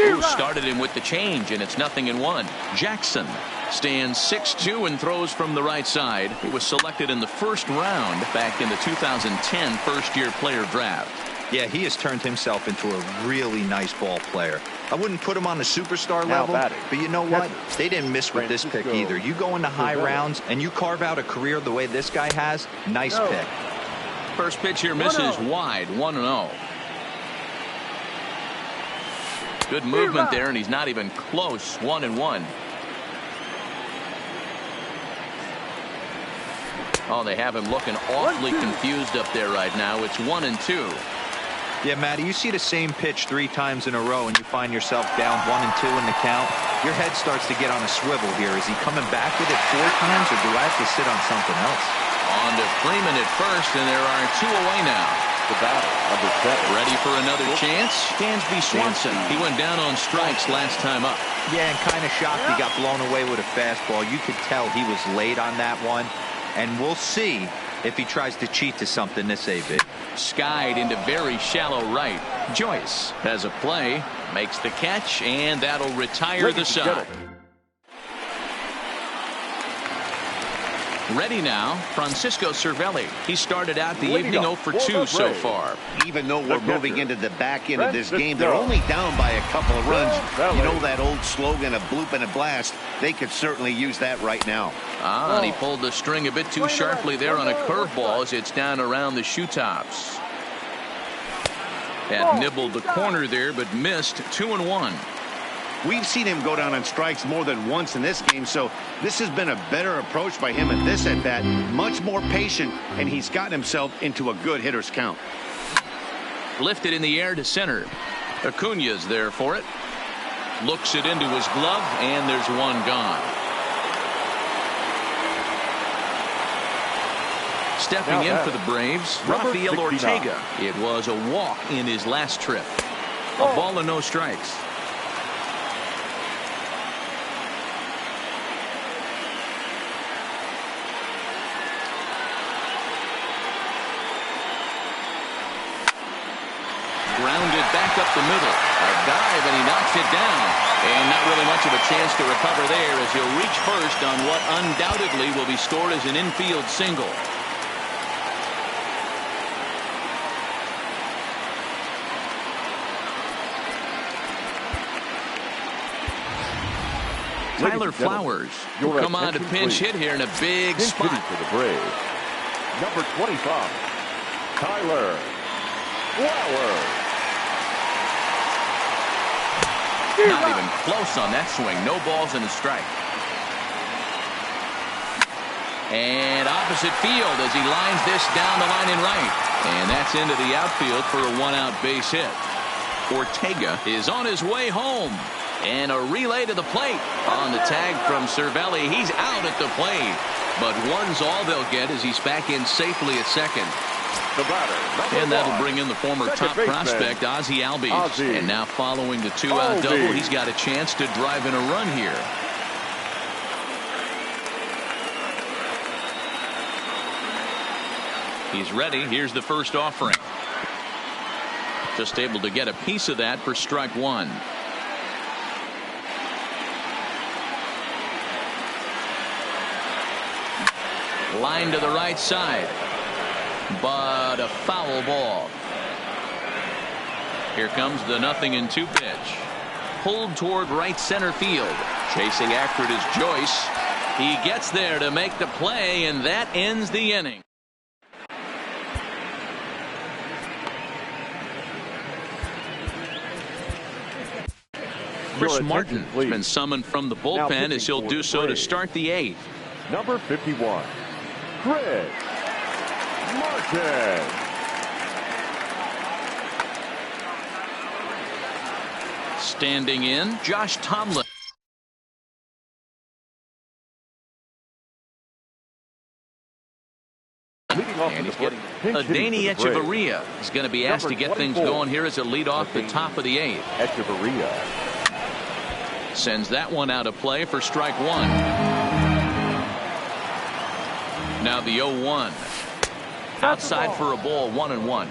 Ooh, started him with the change, and it's 0-1. Jackson stands 6'2" and throws from the right side. He was selected in the first round back in the 2010 first-year player draft. Yeah, he has turned himself into a really nice ball player. I wouldn't put him on the superstar level, but you know what? They didn't miss with this pick either. You go into high rounds and you carve out a career the way this guy has. Nice pick. First pitch here misses wide. 1-0. Good movement there, and he's not even close. 1-1. Oh, they have him looking awfully confused up there right now. It's 1-2. Yeah, Matty, you see the same pitch 3 times in a row and you find yourself down 1-2 in the count. Your head starts to get on a swivel here. Is he coming back with it 4 times, or do I have to sit on something else? On to Freeman at first, and there are 2 away now. The batter, number 7. Ready for another chance? Dansby Swanson. He went down on strikes last time up. Yeah, and kind of shocked he got blown away with a fastball. You could tell he was late on that one. And we'll see if he tries to cheat to something this A-bit. Skied into very shallow right. Joyce has a play, makes the catch, and that'll retire the side. Ready now, Francisco Cervelli. He started out the evening 0 for 2 so far. Even though we're moving into the back end of this game, they're only down by a couple of runs. You know that old slogan, a bloop and a blast? They could certainly use that right now. And he pulled the string a bit too sharply there on a curveball as it's down around the shoe tops. Had nibbled the corner there, but missed. 2-1. We've seen him go down on strikes more than once in this game, so this has been a better approach by him at this at-bat. Much more patient, and he's gotten himself into a good hitter's count. Lifted in the air to center. Acuña's there for it. Looks it into his glove, and there's one gone. Stepping in for the Braves, Rafael Ortega. It was a walk in his last trip. A ball and no strikes. Grounded back up the middle. A dive, and he knocks it down. And not really much of a chance to recover there as he'll reach first on what undoubtedly will be scored as an infield single. Tyler Flowers will come on to pinch hit here in a big spot. For the Braves, number 25, Tyler Flowers. Not even close on that swing. No balls and a strike. And opposite field as he lines this down the line in right. And that's into the outfield for a 1-out base hit. Ortega is on his way home. And a relay to the plate. On the tag from Cervelli. He's out at the plate. But one's all they'll get as he's back in safely at second. The batter, and that'll bring in the former top prospect, Ozzie Albies. And now following the 2-out double, he's got a chance to drive in a run here. He's ready. Here's the first offering. Just able to get a piece of that for strike 1. Line to the right side. But a foul ball. Here comes the 0-2 pitch. Pulled toward right center field. Chasing after it is Joyce. He gets there to make the play, and that ends the inning. Chris Martin has been summoned from the bullpen as he'll do so to start the 8th. Number 51, Chris Martin. Standing in, Josh Tomlin. And he's getting Adeiny Echeverria is going to be asked to get things going here as a lead off the top of the 8th. Echeverria sends that one out of play for strike 1. Now the 0-1. Outside for a ball, 1-1.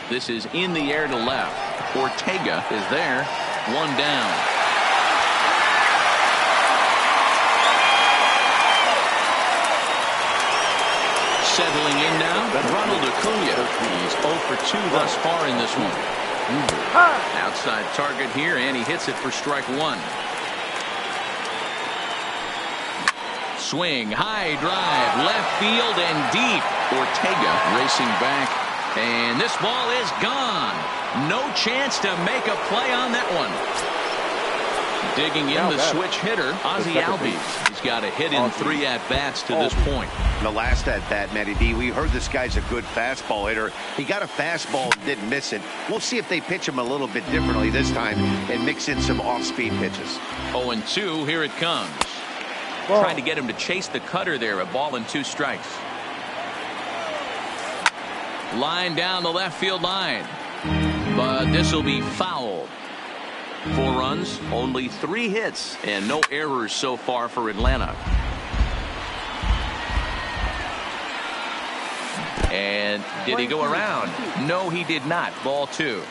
This is in the air to left. Ortega is there. 1 down. Settling in now, Ronald Acuna. He's 0 for 2 thus far in this one. Outside target here, and he hits it for strike 1. Swing, high drive, left field and deep. Ortega racing back, and this ball is gone. No chance to make a play on that one. Digging in the switch hitter, Ozzie Albies. He's got a hit in 3 at-bats to this point. The last at-bat, Matty D, we heard this guy's a good fastball hitter. He got a fastball, didn't miss it. We'll see if they pitch him a little bit differently this time and mix in some off-speed pitches. 0-2, here it comes. Trying to get him to chase the cutter there. A ball and 2 strikes. Line down the left field line. But this will be fouled. 4 runs, only 3 hits, and no errors so far for Atlanta. And did he go around? No, he did not. Ball 2.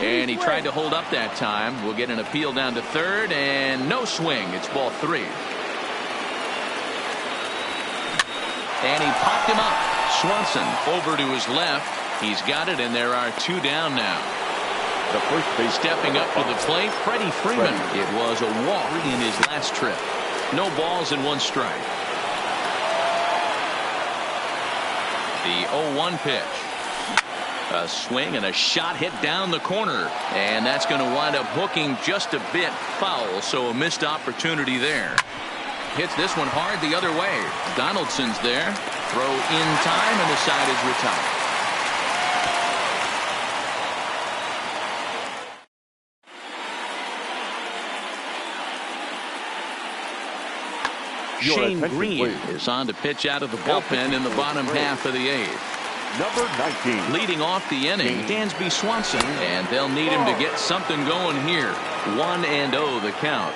And he tried to hold up that time. We'll get an appeal down to 3rd, and no swing. It's ball 3. And he popped him up. Swanson over to his left. He's got it, and there are 2 down now. The first base stepping up to the plate, Freddie Freeman. It was a walk in his last trip. No balls and 1 strike. The 0-1 pitch. A swing and a shot hit down the corner, and that's going to wind up hooking just a bit foul, so a missed opportunity there. Hits this one hard the other way. Donaldson's there. Throw in time, and the side is retired. Shane Green is on to pitch out of the bullpen in the bottom half of the 8th. Number 19. Leading off the inning, Dansby Swanson, and they'll need him to get something going here. 1-0 the count.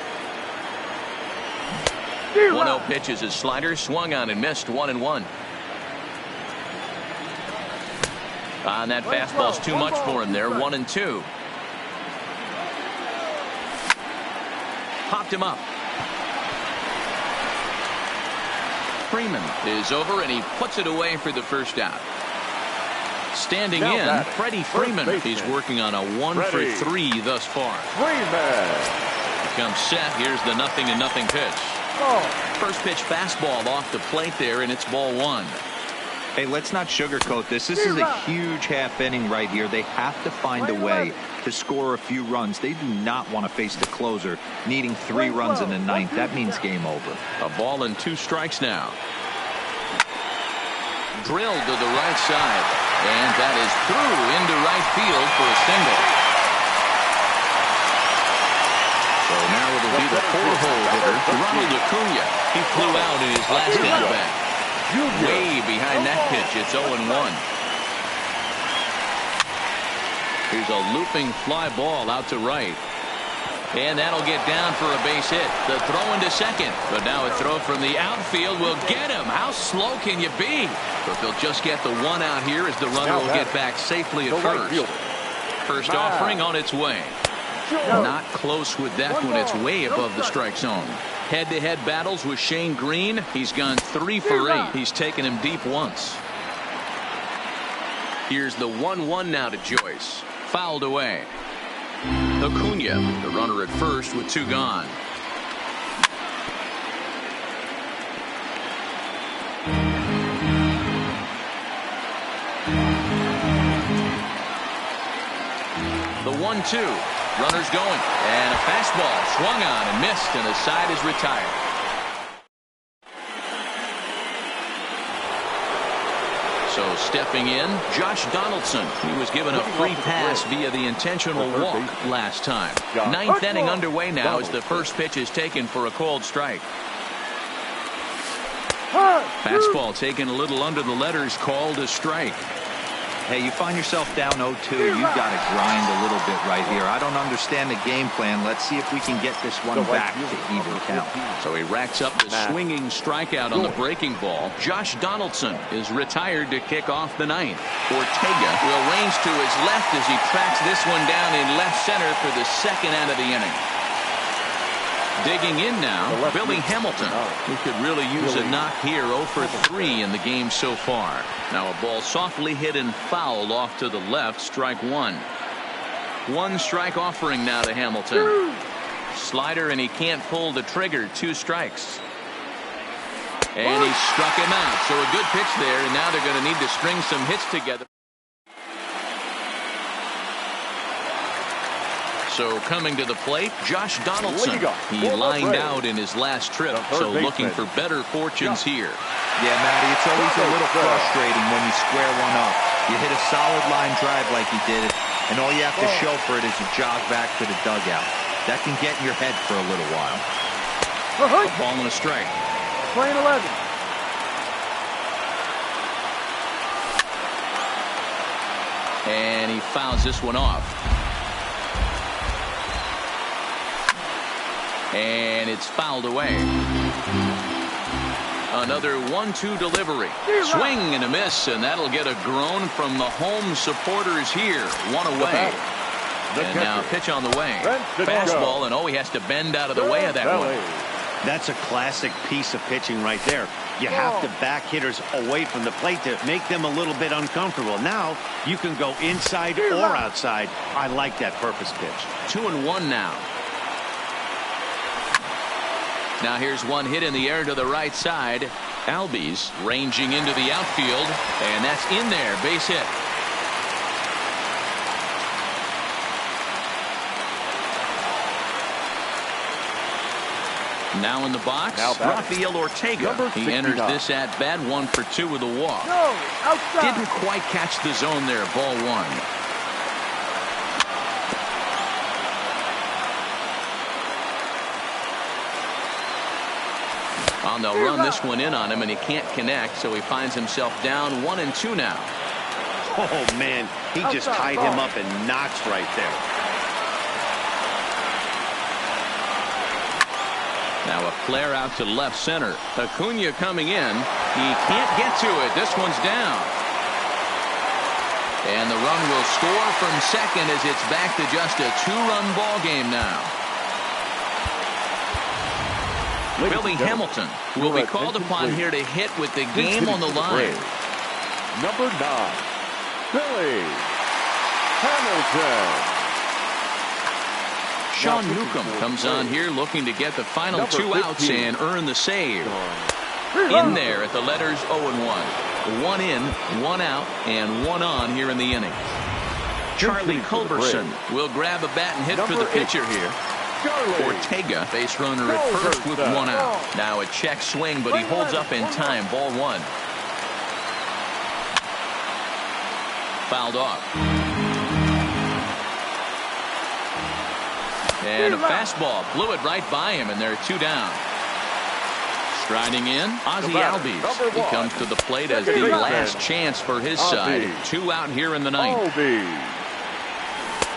1-0 pitch is his slider, swung on and missed. 1-1. On that fastball's too much for him there. 1-2. Popped him up. Freeman is over, and he puts it away for the first out. Standing in, Freddie Freeman. He's working on a 1 for 3 thus far. Freeman comes set. Here's the 0-0 pitch. First pitch fastball off the plate there, and it's ball 1. Hey, let's not sugarcoat this. This is a huge half inning right here. They have to find a way to score a few runs. They do not want to face the closer, needing 3 runs in the 9th. That means game over. A ball and 2 strikes now. Drilled to the right side, and that is through into right field for a single. So now it'll be the 4-hole hitter, Ronald Acuna. He flew out in his last at-bat. Way behind that pitch. It's 0-1. Here's a looping fly ball out to right. And that'll get down for a base hit. The throw into second. But now a throw from the outfield will get him. How slow can you be? But they'll just get the 1 out here as the runner will get back safely at first. First offering on its way. Not close with that one. It's way above the strike zone. Head-to-head battles with Shane Green. He's gone 3 for 8. He's taken him deep once. Here's the 1-1 now to Joyce. Fouled away. Acuna, the runner at first with 2 gone. The 1-2. Runners going. And a fastball swung on and missed, and the side is retired. So stepping in, Josh Donaldson. He was given a free pass via the intentional walk last time. 9th inning underway now as the first pitch is taken for a called strike. Fastball taken a little under the letters, called a strike. Hey, you find yourself down 0-2, you've got to grind a little bit right here. I don't understand the game plan. Let's see if we can get this one back to even count. So he racks up the swinging strikeout on the breaking ball. Josh Donaldson is retired to kick off the 9th. Ortega will range to his left as he tracks this one down in left center for the 2nd out of the inning. Digging in now, Billy Hamilton, who could really use a knock here. 0 for 3 in the game so far. Now a ball softly hit and fouled off to the left, strike 1. 1 strike offering now to Hamilton. Slider, and he can't pull the trigger. 2 strikes. And he struck him out. So a good pitch there, and now they're going to need to string some hits together. So coming to the plate, Josh Donaldson. He lined out in his last trip, so looking for better fortunes here. Yeah, Matty, it's always a little frustrating when you square one up. You hit a solid line drive like he did, and all you have to show for it is a jog back to the dugout. That can get in your head for a little while. A ball and a strike. Playing 11. And he fouls this one off. And it's fouled away. Another 1-2 delivery. Swing and a miss, and that'll get a groan from the home supporters here. 1 away. And now a pitch on the way. Fastball, and he has to bend out of the way of that one. That's a classic piece of pitching right there. You have to back hitters away from the plate to make them a little bit uncomfortable. Now you can go inside or outside. I like that purpose pitch. 2-1 now. Now here's one hit in the air to the right side. Albies ranging into the outfield, and that's in there. Base hit. Now in the box, Rafael Ortega. He enters this at bat 1 for 2 with a walk. Didn't quite catch the zone there. Ball 1. They'll run this one in on him, and he can't connect, so he finds himself down 1-2 now. Oh, man, he just tied him up in knots right there. Now a flare out to left center. Acuna coming in. He can't get to it. This one's down. And the run will score from second as it's back to just a 2-run ball game now. Billy Hamilton will be called upon here to hit with the game on the line. Number 9, Billy Hamilton. Sean Newcomb comes on here looking to get the final 2 outs and earn the save. In there at the letters 0-1. 1 in, 1 out, and 1 on here in the inning. Charlie Culberson will grab a bat and hit for the pitcher here. Ortega, base runner at first with 1 out. Now a check swing, but he holds up in time. Ball 1. Fouled off. And a fastball blew it right by him, and there are 2 down. Striding in, Ozzie Albies. He comes to the plate as the last chance for his side. 2 out here in the 9th.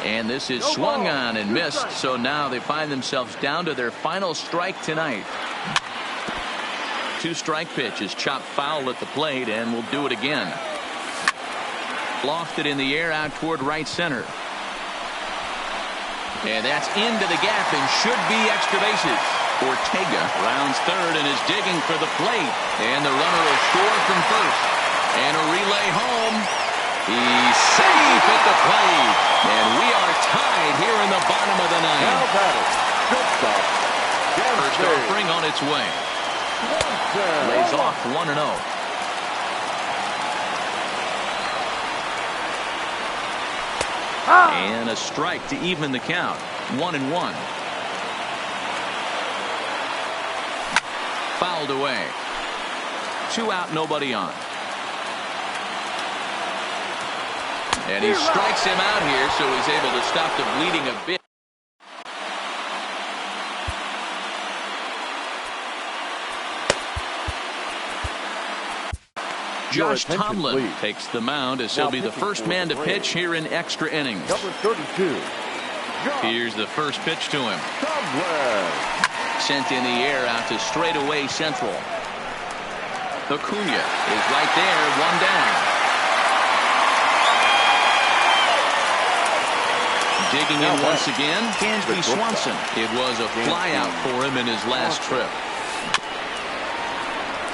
And this is swung on and missed, so now they find themselves down to their final strike tonight. 2-strike pitch is chopped foul at the plate, and will do it again. Lofted in the air out toward right center. And that's into the gap and should be extra bases. Ortega rounds third and is digging for the plate. And the runner will score from first. And a relay home. He's safe at the plate. And we are tied here in the bottom of the ninth. Now batting. Good stop. First offering on its way. Lays off 1-0. And a strike to even the count. 1-1. Fouled away. 2 out, nobody on. And he strikes him out here, so he's able to stop the bleeding a bit. Josh Tomlin takes the mound as he'll be the first man to pitch here in extra innings. Number 32. Here's the first pitch to him. Sent in the air out to straightaway central. Acuna is right there, 1 down. Digging in once again, Dansby Swanson. It was a flyout for him in his last trip.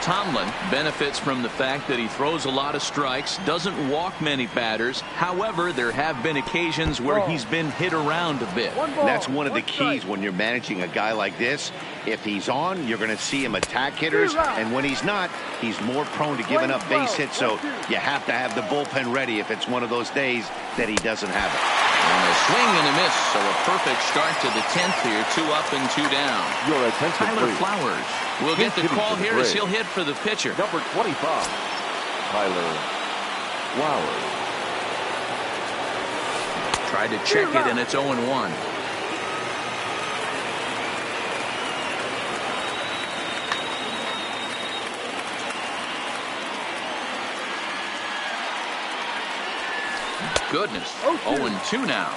Tomlin benefits from the fact that he throws a lot of strikes, doesn't walk many batters. However, there have been occasions where he's been hit around a bit. That's one of the keys when you're managing a guy like this. If he's on, you're going to see him attack hitters, and when he's not, he's more prone to giving up base hits, so you have to have the bullpen ready if it's one of those days that he doesn't have it. And a swing and a miss, so a perfect start to the 10th here. 2 up and 2 down. Your attention, Tyler please. Flowers will get the call here as he'll hit for the pitcher. Number 25, Tyler Flowers. Tried to check it, and it's 0-1. Goodness, 0-2 now.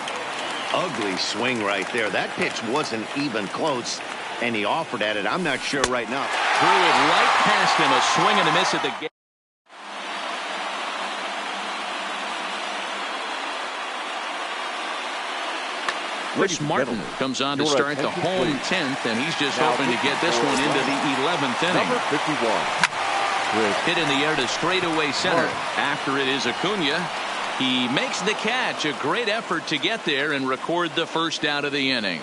Ugly swing right there. That pitch wasn't even close, and he offered at it. I'm not sure right now. Threw it right past him. A swing and a miss at the gate. Chris Martin comes on to start the home 10th, and he's just hoping to get this one into the 11th inning. Number 51. Hit in the air to straightaway center. After it is Acuna. He makes the catch. A great effort to get there and record the first out of the inning.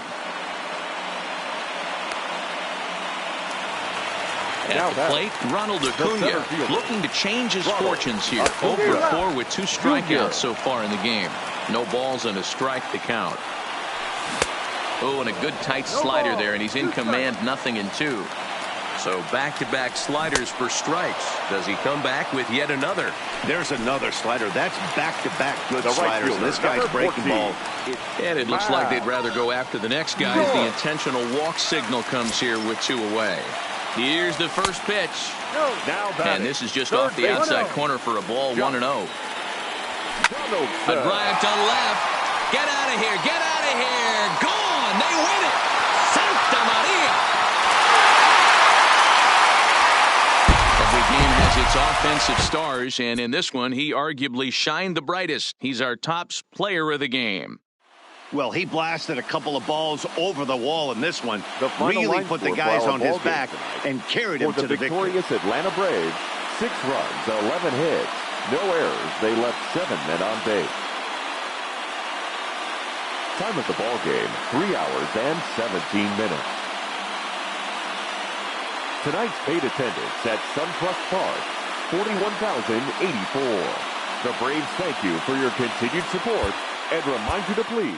At the plate, Ronald Acuna looking to change his fortunes here. 0-4 with 2 strikeouts so far in the game. No balls and a strike to count. Oh, and a good tight slider there, and he's in command, 0-2. So back-to-back sliders for strikes. Does he come back with yet another? There's another slider. That's back-to-back good sliders. This guy's breaking ball. And it looks like they'd rather go after the next guy as the intentional walk signal comes here with 2 away. Here's the first pitch. And this is just off the outside corner for a ball, 1-0. A drive to left. Get out of here. Get out of here. Gone. They win it. Santa Maria. Every game has its offensive stars, and in this one, he arguably shined the brightest. He's our top player of the game. Well, he blasted a couple of balls over the wall in this one. Really put the guys on his back and carried him to the victorious Atlanta Braves. 6 runs, 11 hits, no errors. They left 7 men on base. Time of the ball game, 3 hours and 17 minutes. Tonight's paid attendance at SunTrust Park, 41,084. The Braves thank you for your continued support and remind you to please